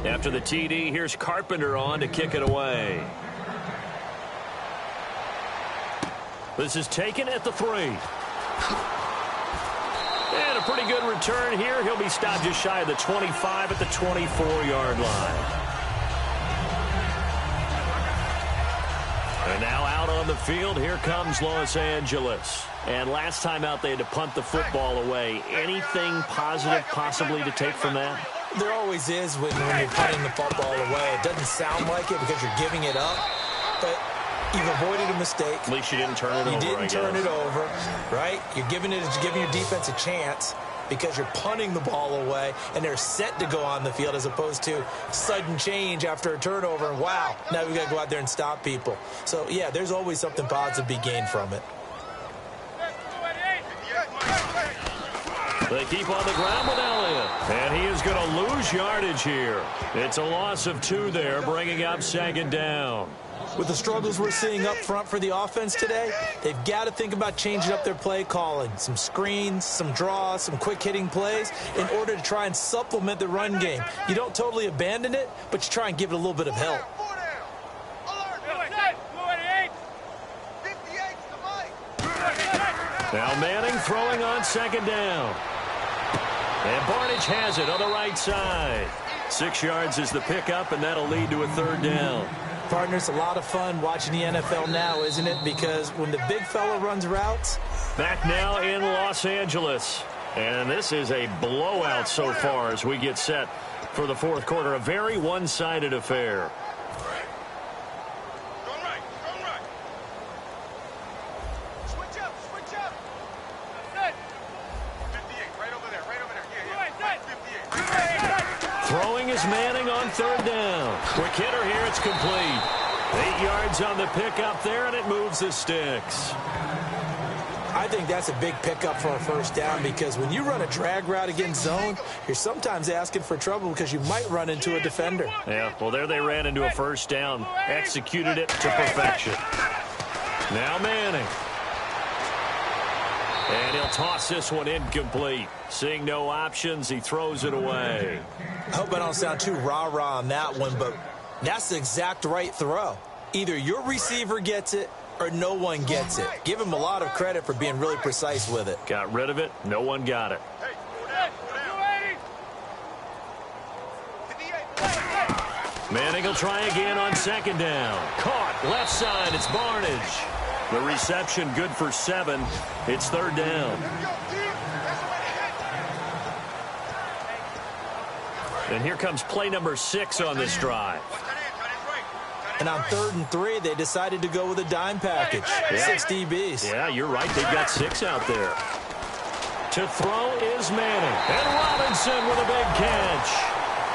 After the TD, here's Carpenter on to kick it away. This is taken at the 3. And a pretty good return here. He'll be stopped just shy of the 25 at the 24-yard line. And now out on the field, here comes Los Angeles. And last time out, they had to punt the football away. Anything positive possibly to take from that? There always is when you're punting the football away. It doesn't sound like it because you're giving it up, but you've avoided a mistake. At least you didn't turn it over. You didn't turn it over, right? You're giving your defense a chance because you're punting the ball away, and they're set to go on the field as opposed to sudden change after a turnover, and wow, now we've got to go out there and stop people. So, yeah, there's always something positive to be gained from it. They keep on the ground with Elliott. And he is going to lose yardage here. It's a loss of 2 there, bringing up second down. With the struggles we're seeing up front for the offense today, they've got to think about changing up their play calling. Some screens, some draws, some quick-hitting plays in order to try and supplement the run game. You don't totally abandon it, but you try and give it a little bit of help. Now Manning throwing on second down. And Barnage has it on the right side. 6 yards is the pickup, and that'll lead to a third down. Partners, a lot of fun watching the NFL now, isn't it? Because when the big fella runs routes. Back now in Los Angeles. And this is a blowout so far as we get set for the fourth quarter. A very one-sided affair. Throwing is Manning on third down. Quick hitter here, it's complete. 8 yards on the pickup there, and it moves the sticks. I think that's a big pickup for a first down because when you run a drag route against zone, you're sometimes asking for trouble because you might run into a defender. Yeah, well, there they ran into a first down, executed it to perfection. Now Manning. And he'll toss this one incomplete. Seeing no options, he throws it away. I hope I don't sound too rah-rah on that one, but that's the exact right throw. Either your receiver gets it or no one gets it. Give him a lot of credit for being really precise with it. Got rid of it. No one got it. Manning will try again on second down. Caught. Left side. It's Barnage. The reception good for 7. It's third down. And here comes play number 6 on this drive. And on 3rd and 3, they decided to go with a dime package. Yeah. 6 DBs. Yeah, you're right. They've got 6 out there. To throw is Manning. And Robinson with a big catch.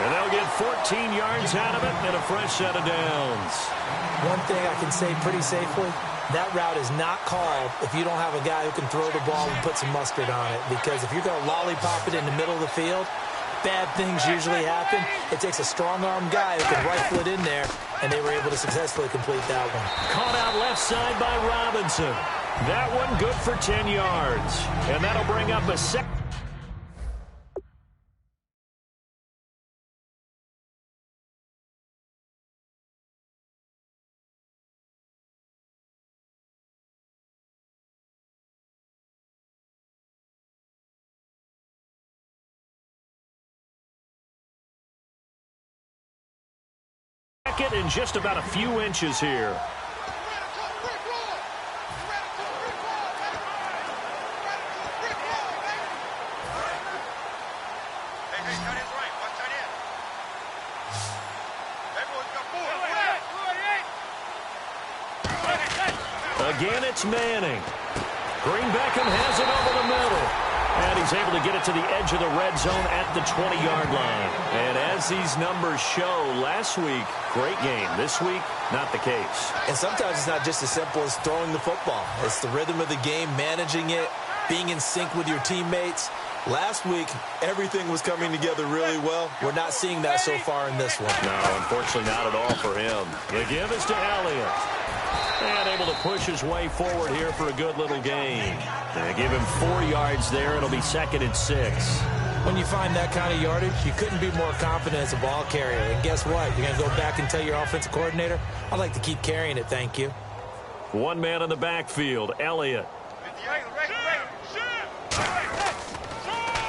And they'll get 14 yards out of it and a fresh set of downs. One thing I can say pretty safely, that route is not called if you don't have a guy who can throw the ball and put some mustard on it. Because if you're going to lollipop it in the middle of the field, bad things usually happen. It takes a strong-arm guy who can rifle it in there, and they were able to successfully complete that one. Caught out left side by Robinson. That one good for 10 yards. And that'll bring up a second. In just about a few inches here. Again, it's Manning. Green Beckham has it over the middle. And he's able to get it to the edge of the red zone at the 20-yard line. And as these numbers show, last week, great game. This week, not the case. And sometimes it's not just as simple as throwing the football. It's the rhythm of the game, managing it, being in sync with your teammates. Last week, everything was coming together really well. We're not seeing that so far in this one. No, unfortunately not at all for him. The give is to Elliott. And able to push his way forward here for a good little gain. They give him 4 yards there. It'll be 2nd and 6. When you find that kind of yardage, you couldn't be more confident as a ball carrier. And guess what? You're going to go back and tell your offensive coordinator, I'd like to keep carrying it, thank you. One man in the backfield, Elliott.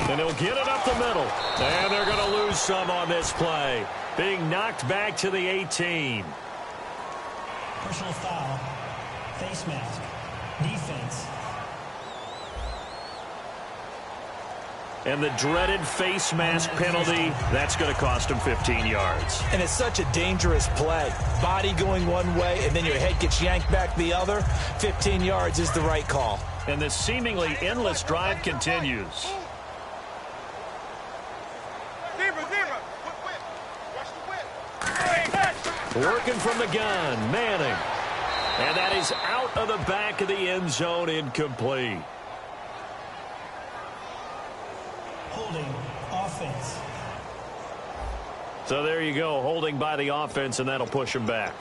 And he'll get it up the middle. And they're going to lose some on this play. Being knocked back to the 18. Personal foul, face mask, defense. And the dreaded face mask penalty, that's going to cost him 15 yards. And it's such a dangerous play. Body going one way, and then your head gets yanked back the other. 15 yards is the right call. And this seemingly endless drive continues. Working from the gun, Manning. And that is out of the back of the end zone, incomplete. Holding offense. So there you go, holding by the offense, and that'll push him back.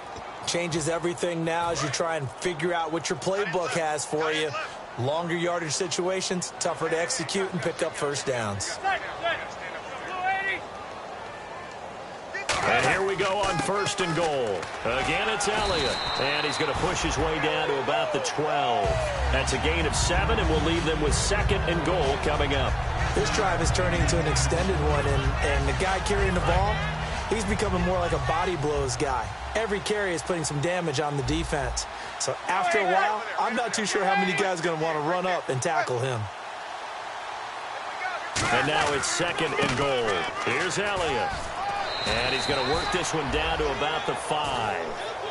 Changes everything now as you try and figure out what your playbook has for you. Longer yardage situations, tougher to execute and pick up first downs. And here we go on 1st and goal. Again, it's Elliott. And he's going to push his way down to about the 12. That's a gain of 7, and we'll leave them with 2nd and goal coming up. This drive is turning into an extended one, and the guy carrying the ball, he's becoming more like a body blows guy. Every carry is putting some damage on the defense. So after a while, I'm not too sure how many guys are going to want to run up and tackle him. And now it's 2nd and goal. Here's Elliott. And he's going to work this one down to about the 5.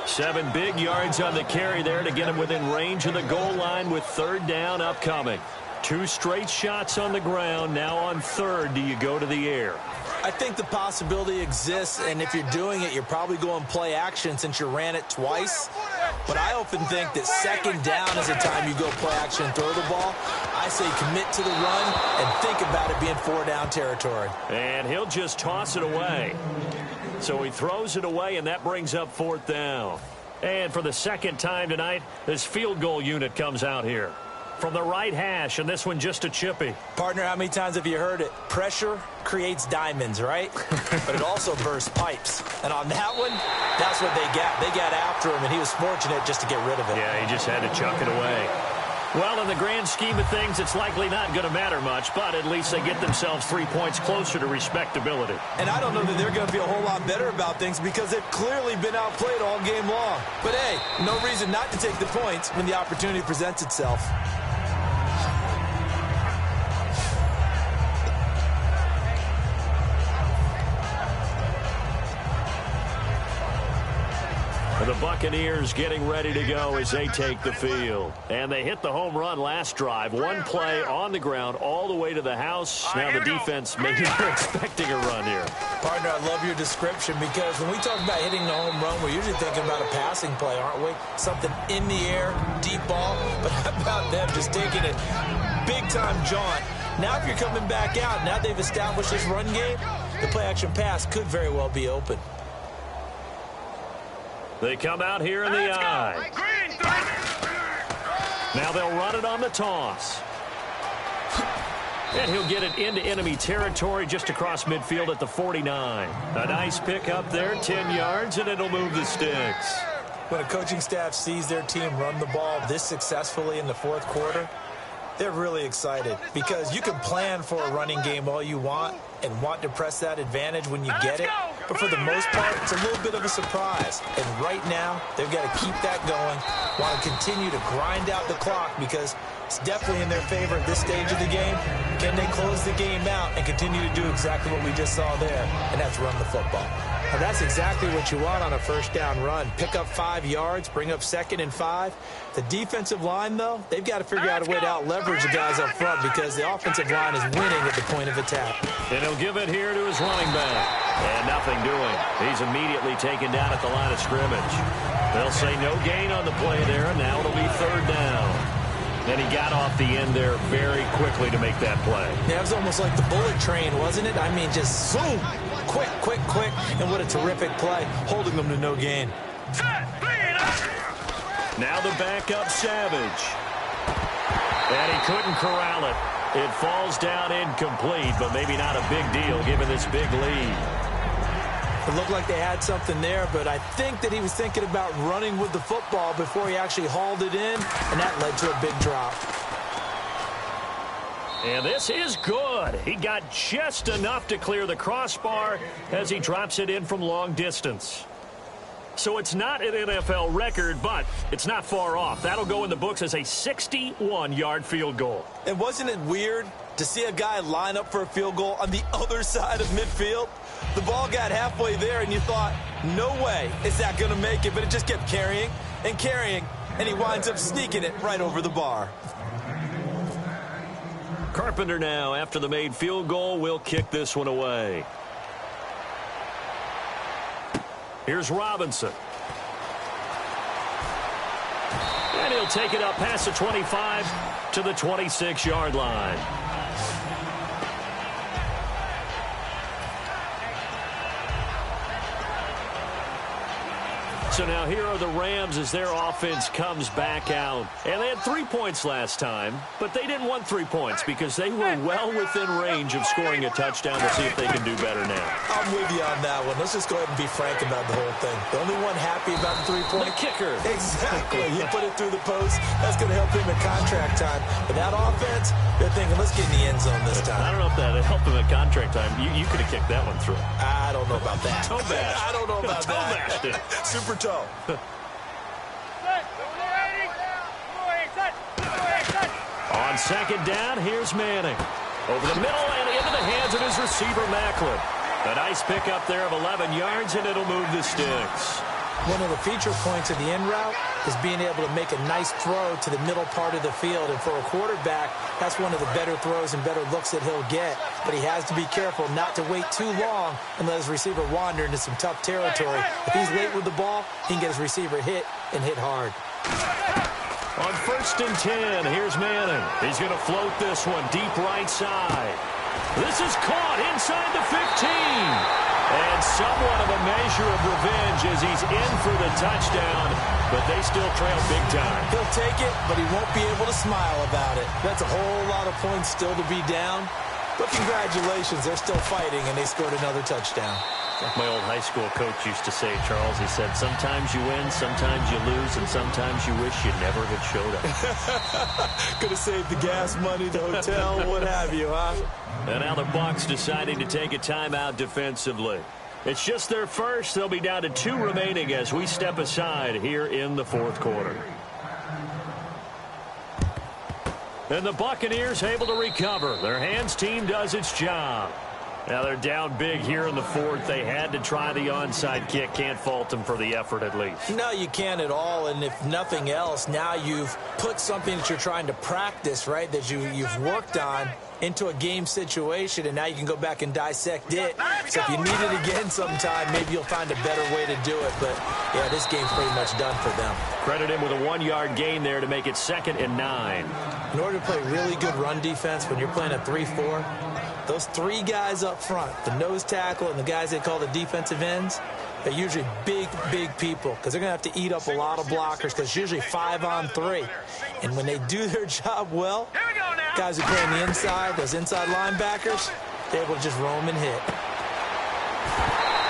7 big yards on the carry there to get him within range of the goal line with 3rd down upcoming. 2 straight shots on the ground. Now on 3rd, do you go to the air? I think the possibility exists, and if you're doing it, you're probably going play action since you ran it twice. But I often think that second down is the time you go play action and throw the ball. I say commit to the run and think about it being 4-down territory. And he'll just toss it away. So he throws it away, and that brings up 4th down. And for the second time tonight, this field goal unit comes out here. From the right hash, and this one just a chippy. Partner, how many times have you heard it? Pressure creates diamonds, right? But it also bursts pipes. And on that one, that's what they got. They got after him, and he was fortunate just to get rid of it. Yeah, he just had to chuck it away. Well, in the grand scheme of things, it's likely not going to matter much, but at least they get themselves 3 points closer to respectability. And I don't know that they're going to feel a whole lot better about things because they've clearly been outplayed all game long. But, hey, no reason not to take the points when the opportunity presents itself. The Buccaneers getting ready to go as they take the field. And they hit the home run last drive. One play on the ground all the way to the house. Now the defense maybe they're expecting a run here. Partner, I love your description because when we talk about hitting the home run, we're usually thinking about a passing play, aren't we? Something in the air, deep ball. But how about them just taking it big-time jaunt? Now if you're coming back out, now they've established this run game, the play-action pass could very well be open. They come out here in the eye. Now they'll run it on the toss. And he'll get it into enemy territory just across midfield at the 49. A nice pick up there, 10 yards, and it'll move the sticks. When a coaching staff sees their team run the ball this successfully in the fourth quarter, they're really excited because you can plan for a running game all you want and want to press that advantage when you get it. But for the most part, it's a little bit of a surprise. And right now, they've got to keep that going, want to continue to grind out the clock because it's definitely in their favor at this stage of the game. Can they close the game out and continue to do exactly what we just saw there, and that's run the football? Now, that's exactly what you want on a first down run. Pick up 5 yards, bring up 2nd and 5. The defensive line, though, they've got to figure out a way to out-leverage the guys up front because the offensive line is winning at the point of attack. And he'll give it here to his running back. And nothing doing. He's immediately taken down at the line of scrimmage. They'll say no gain on the play there, and now it'll be 3rd down. And he got off the end there very quickly to make that play. Yeah, it was almost like the bullet train, wasn't it? I mean, just zoom. Quick, quick, quick. And what a terrific play, holding them to no gain. Now the backup Savage. And he couldn't corral it. It falls down incomplete, but maybe not a big deal given this big lead. It looked like they had something there, but I think that he was thinking about running with the football before he actually hauled it in, and that led to a big drop. And this is good. He got just enough to clear the crossbar as he drops it in from long distance. So it's not an NFL record, but it's not far off. That'll go in the books as a 61-yard field goal. And wasn't it weird to see a guy line up for a field goal on the other side of midfield? The ball got halfway there, and you thought, no way is that going to make it, but it just kept carrying and carrying, and he winds up sneaking it right over the bar. Carpenter now, after the made field goal, will kick this one away. Here's Robinson. And he'll take it up past the 25 to the 26-yard line. So now here are the Rams as their offense comes back out. And they had 3 points last time, but they didn't want 3 points because they were well within range of scoring a touchdown. We'll see if they can do better now. I'm with you on that one. Let's just go ahead and be frank about the whole thing. The only one happy about the 3-point. The kicker. Exactly. He put it through the post. That's going to help him at contract time. But that offense, they're thinking, let's get in the end zone this time. I don't know if that helped him at contract time. You could have kicked that one through. I don't know about that. Toe bash. I don't know about toe that. Bashed it. Super toe. On second down, here's Manning. Over the middle and into the hands of his receiver, Macklin. A nice pick up there of 11 yards, and it'll move the sticks. One of the feature points of the in route is being able to make a nice throw to the middle part of the field. And for a quarterback, that's one of the better throws and better looks that he'll get. But he has to be careful not to wait too long and let his receiver wander into some tough territory. If he's late with the ball, he can get his receiver hit and hit hard. On 1st and 10, here's Manning. He's going to float this one deep right side. This is caught inside the 15. And somewhat of a measure of revenge as he's in for the touchdown, but they still trail big time. He'll take it, but he won't be able to smile about it. That's a whole lot of points still to be down. But congratulations, they're still fighting, and they scored another touchdown. Like my old high school coach used to say, Charles, he said, sometimes you win, sometimes you lose, and sometimes you wish you never had showed up. Could have saved the gas money, the hotel, what have you, huh? And now the Bucs deciding to take a timeout defensively. It's just their first. They'll be down to 2 remaining as we step aside here in the 4th quarter. And the Buccaneers able to recover. Their hands team does its job. Now they're down big here in the 4th. They had to try the onside kick. Can't fault them for the effort at least. No, you can't at all. And if nothing else, now you've put something that you're trying to practice, right, that you've worked on into a game situation, and now you can go back and dissect it. So if you need it again sometime, maybe you'll find a better way to do it. But, yeah, this game's pretty much done for them. Credit him with a 1-yard gain there to make it 2nd and 9. In order to play really good run defense when you're playing a 3-4, those 3 guys up front, the nose tackle and the guys they call the defensive ends, they're usually big, big people because they're going to have to eat up a lot of blockers because it's usually 5-on-3. And when they do their job well, guys who play on the inside, those inside linebackers, they're able to just roam and hit.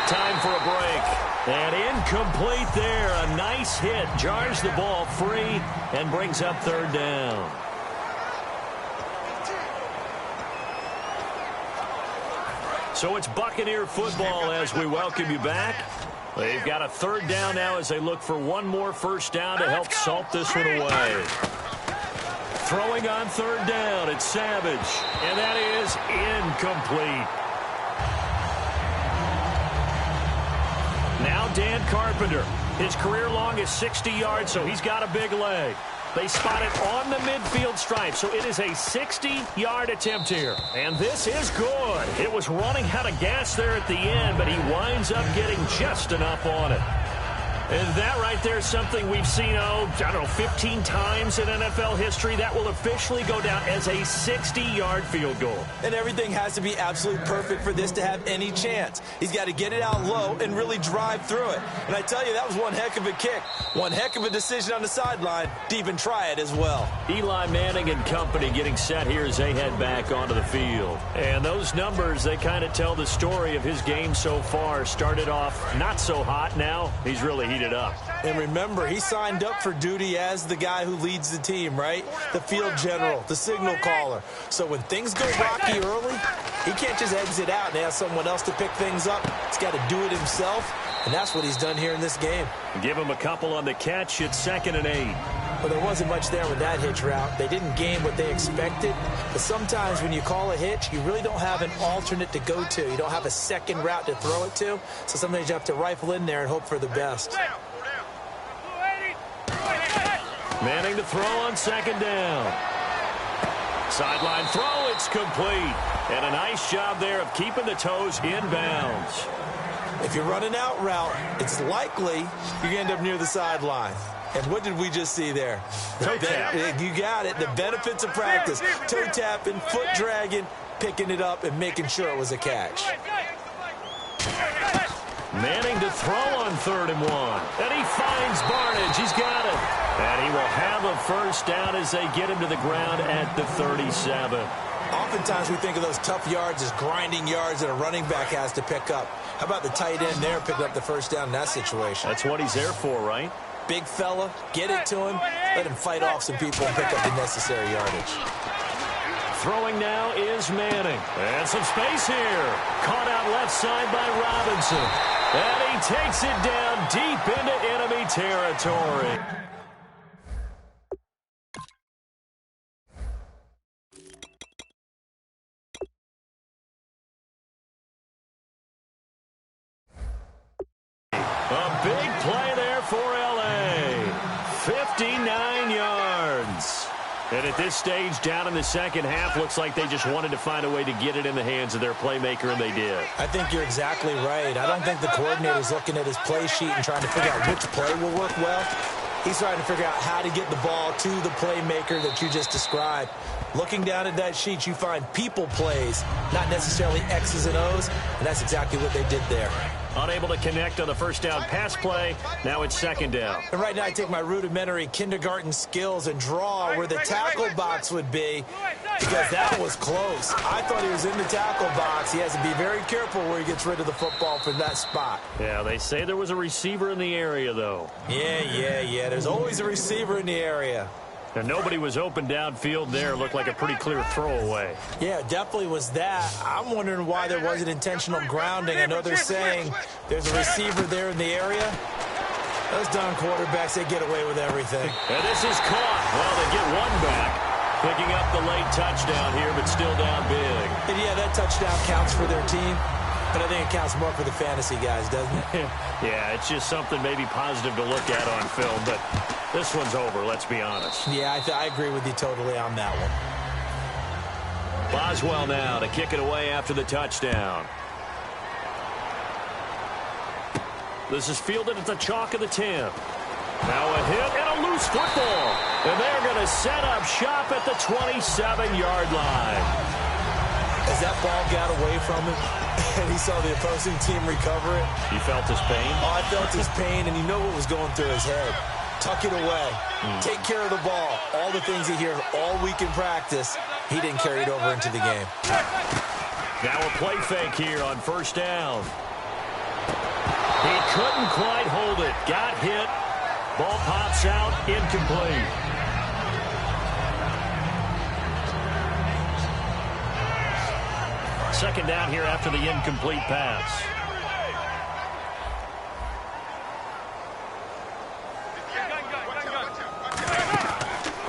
Time for a break. And incomplete there. A nice hit. Jars the ball free and brings up 3rd down. So it's Buccaneer football as we welcome you back. They've got a 3rd down now as they look for one more 1st down to help salt this one away. Throwing on 3rd down, it's Savage. And that is incomplete. Now Dan Carpenter. His career long is 60 yards, so he's got a big leg. They spot it on the midfield stripe, so it is a 60-yard attempt here. And this is good. It was running out of gas there at the end, but he winds up getting just enough on it. And that right there is something we've seen, I don't know, 15 times in NFL history. That will officially go down as a 60-yard field goal. And everything has to be absolutely perfect for this to have any chance. He's got to get it out low and really drive through it. And I tell you, that was one heck of a kick. One heck of a decision on the sideline to even try it as well. Eli Manning and company getting set here as they head back onto the field. And those numbers, they kind of tell the story of his game so far. Started off not so hot. Now he's really heated up. And remember, he signed up for duty as the guy who leads the team, right? The field general, the signal caller. So when things go rocky early, he can't just exit out and ask someone else to pick things up. He's got to do it himself, and that's what he's done here in this game. Give him a couple on the catch. It's 2nd and 8. Well, there wasn't much there with that hitch route. They didn't gain what they expected. But sometimes when you call a hitch, you really don't have an alternate to go to. You don't have a second route to throw it to. So sometimes you have to rifle in there and hope for the best. Manning to throw on 2nd down. Sideline throw, it's complete. And a nice job there of keeping the toes in bounds. If you're running out route, it's likely you end up near the sideline. And what did we just see there? Toe tap. You got it. The benefits of practice. Toe tapping, foot dragging, picking it up, and making sure it was a catch. Manning to throw on 3rd and 1. And he finds Barnage. He's got it. And he will have a 1st down as they get him to the ground at the 37. Oftentimes we think of those tough yards as grinding yards that a running back has to pick up. How about the tight end there picking up the 1st down in that situation? That's what he's there for, right? Big fella, get it to him, let him fight off some people and pick up the necessary yardage. Throwing now is Manning. And some space here. Caught out left side by Robinson. And he takes it down deep into enemy territory. A big play at this stage, down in the second half, looks like they just wanted to find a way to get it in the hands of their playmaker, and they did. I think you're exactly right. I don't think the coordinator's looking at his play sheet and trying to figure out which play will work well. He's trying to figure out how to get the ball to the playmaker that you just described. Looking down at that sheet, you find people plays, not necessarily X's and O's, and that's exactly what they did there. Unable to connect on the first down pass play. Now it's second down. And right now I take my rudimentary kindergarten skills and draw where the tackle box would be, because that was close. I thought he was in the tackle box. He has to be very careful where he gets rid of the football from that spot. Yeah, they say there was a receiver in the area, though. Yeah. There's always a receiver in the area. And nobody was open downfield there. Looked like a pretty clear throwaway. Yeah, definitely was that. I'm wondering why there wasn't intentional grounding. I know they're saying there's a receiver there in the area. Those darn quarterbacks, they get away with everything. And this is caught. Well, they get one back. Picking up the late touchdown here, but still down big. And yeah, that touchdown counts for their team. But I think it counts more for the fantasy guys, doesn't it? Yeah, it's just something maybe positive to look at on film, but this one's over, let's be honest. Yeah, I agree with you totally on that one. Boswell now to kick it away after the touchdown. This is fielded at the chalk of the 10. Now a hit and a loose football. And they're going to set up shop at the 27-yard line. As that ball got away from him, and he saw the opposing team recover it. You felt his pain? Oh, I felt his pain, and you know what was going through his head. Tuck it away. Take care of the ball. All the things he hears all week in practice, he didn't carry it over into the game. Now a play fake here on first down. He couldn't quite hold it. Got hit. Ball pops out. Incomplete. Second down here after the incomplete pass.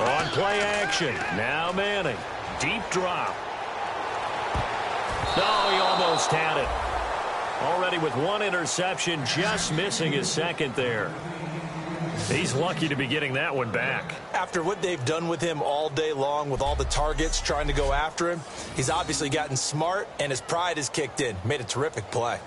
On play action. Now Manning. Deep drop. No, he almost had it. Already with one interception, just missing his second there. He's lucky to be getting that one back. After what they've done with him all day long, with all the targets trying to go after him, he's obviously gotten smart, and his pride has kicked in. Made a terrific play.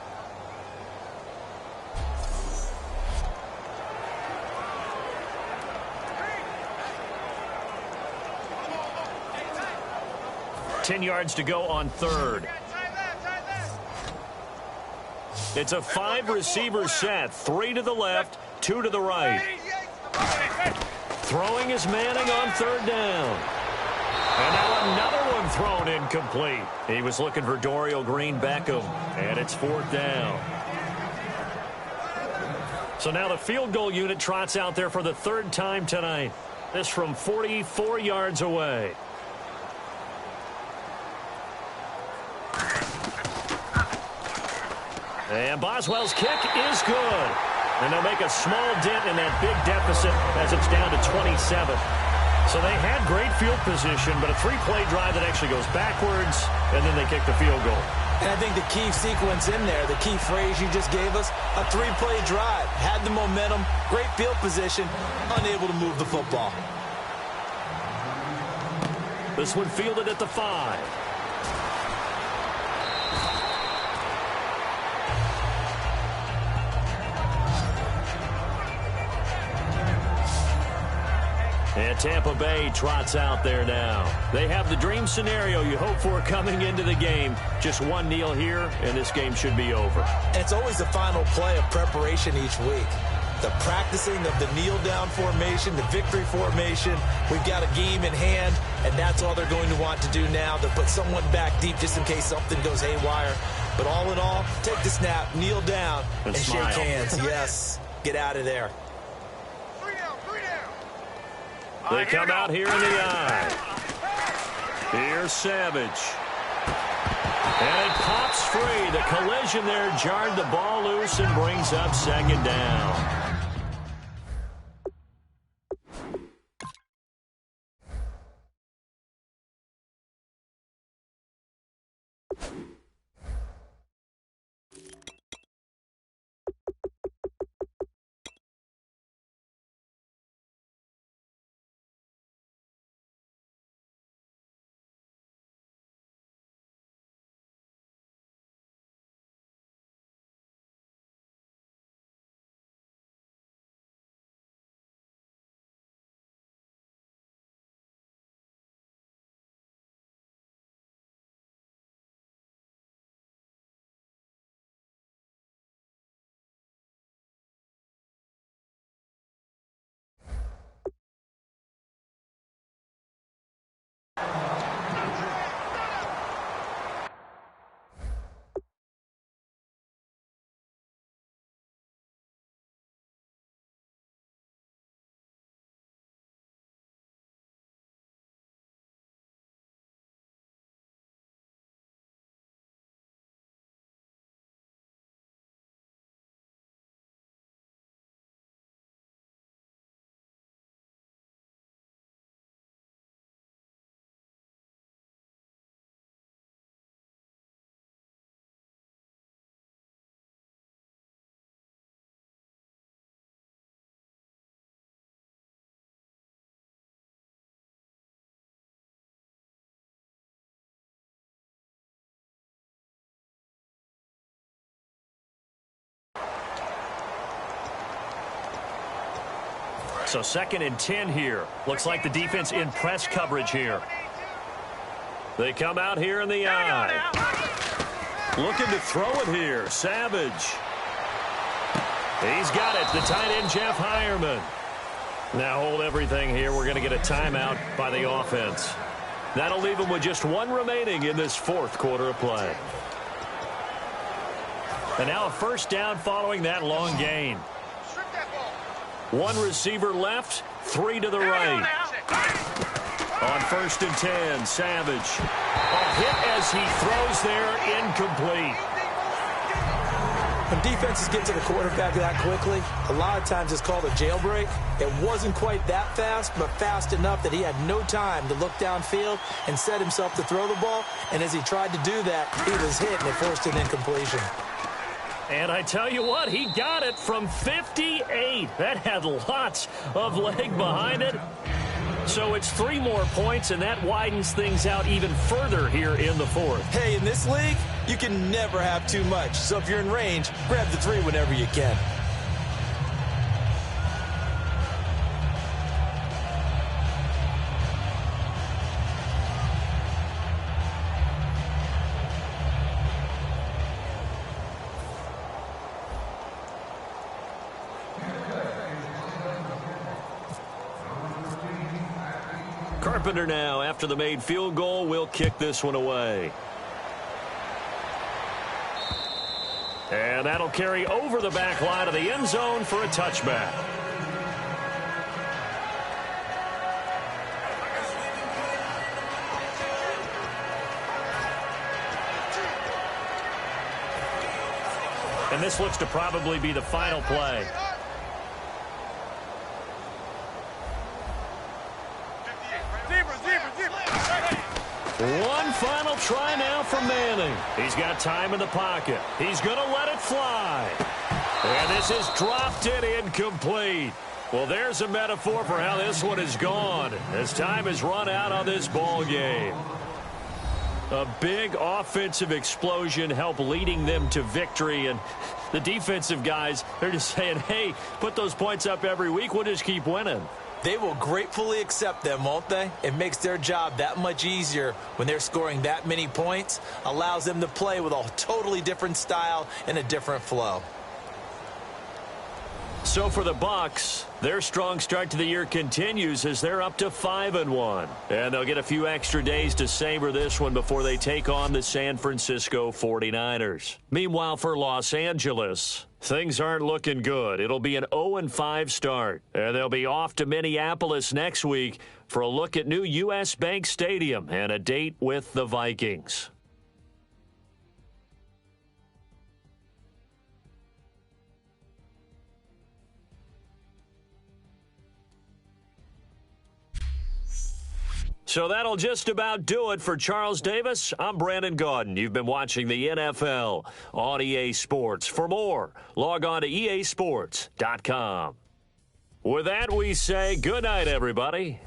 Ten yards to go on third. It's a 5-receiver set. 3 to the left, 2 to the right. Throwing is Manning on third down. And now another one thrown incomplete. He was looking for Dorial Green-Beckham, and it's fourth down. So now the field goal unit trots out there for the third time tonight. This from 44 yards away. And Boswell's kick is good. And they'll make a small dent in that big deficit as it's down to 27. So they had great field position, but a 3-play drive that actually goes backwards, and then they kick the field goal. And I think the key sequence in there, the key phrase you just gave us, a 3-play drive. Had the momentum, great field position, unable to move the football. This one fielded at the 5. And Tampa Bay trots out there now. They have the dream scenario you hope for coming into the game. Just one kneel here, and this game should be over. And it's always the final play of preparation each week. The practicing of the kneel-down formation, the victory formation. We've got a game in hand, and that's all they're going to want to do now. They'll put someone back deep just in case something goes haywire. But all in all, take the snap, kneel down, and shake hands. Yes, get out of there. They come out here in the eye. Here's Savage. And it pops free. The collision there jarred the ball loose and brings up second down. So 2nd and 10 here. Looks like the defense in press coverage here. They come out here in the eye. Looking to throw it here. Savage. He's got it. The tight end, Jeff Hireman. Now hold everything here. We're going to get a timeout by the offense. That'll leave them with just 1 remaining in this 4th quarter of play. And now a 1st down following that long gain. 1 receiver left, 3 to the right. On 1st and 10, Savage. A hit as he throws there, incomplete. When defenses get to the quarterback that quickly, a lot of times it's called a jailbreak. It wasn't quite that fast, but fast enough that he had no time to look downfield and set himself to throw the ball. And as he tried to do that, he was hit and it forced an incompletion. And I tell you what, he got it from 58. That had lots of leg behind it. So it's 3 more points, and that widens things out even further here in the 4th. Hey, in this league, you can never have too much. So if you're in range, grab the 3 whenever you can. Carpenter now, after the made field goal, will kick this one away. And that'll carry over the back line of the end zone for a touchback. And this looks to probably be the final play. One final try now from Manning. He's got time in the pocket. He's going to let it fly. And this is dropped it incomplete. Well, there's a metaphor for how this one is gone as time has run out on this ball game. A big offensive explosion helped leading them to victory, and the defensive guys, they're just saying, hey, put those points up every week. We'll just keep winning. They will gratefully accept them, won't they? It makes their job that much easier when they're scoring that many points, allows them to play with a totally different style and a different flow. So for the Bucs, their strong start to the year continues as they're up to 5-1. And they'll get a few extra days to savor this one before they take on the San Francisco 49ers. Meanwhile, for Los Angeles, things aren't looking good. It'll be an 0-5 start. And they'll be off to Minneapolis next week for a look at new U.S. Bank Stadium and a date with the Vikings. So that'll just about do it for Charles Davis. I'm Brandon Gaudin. You've been watching the NFL on EA Sports. For more, log on to easports.com. With that, we say good night, everybody.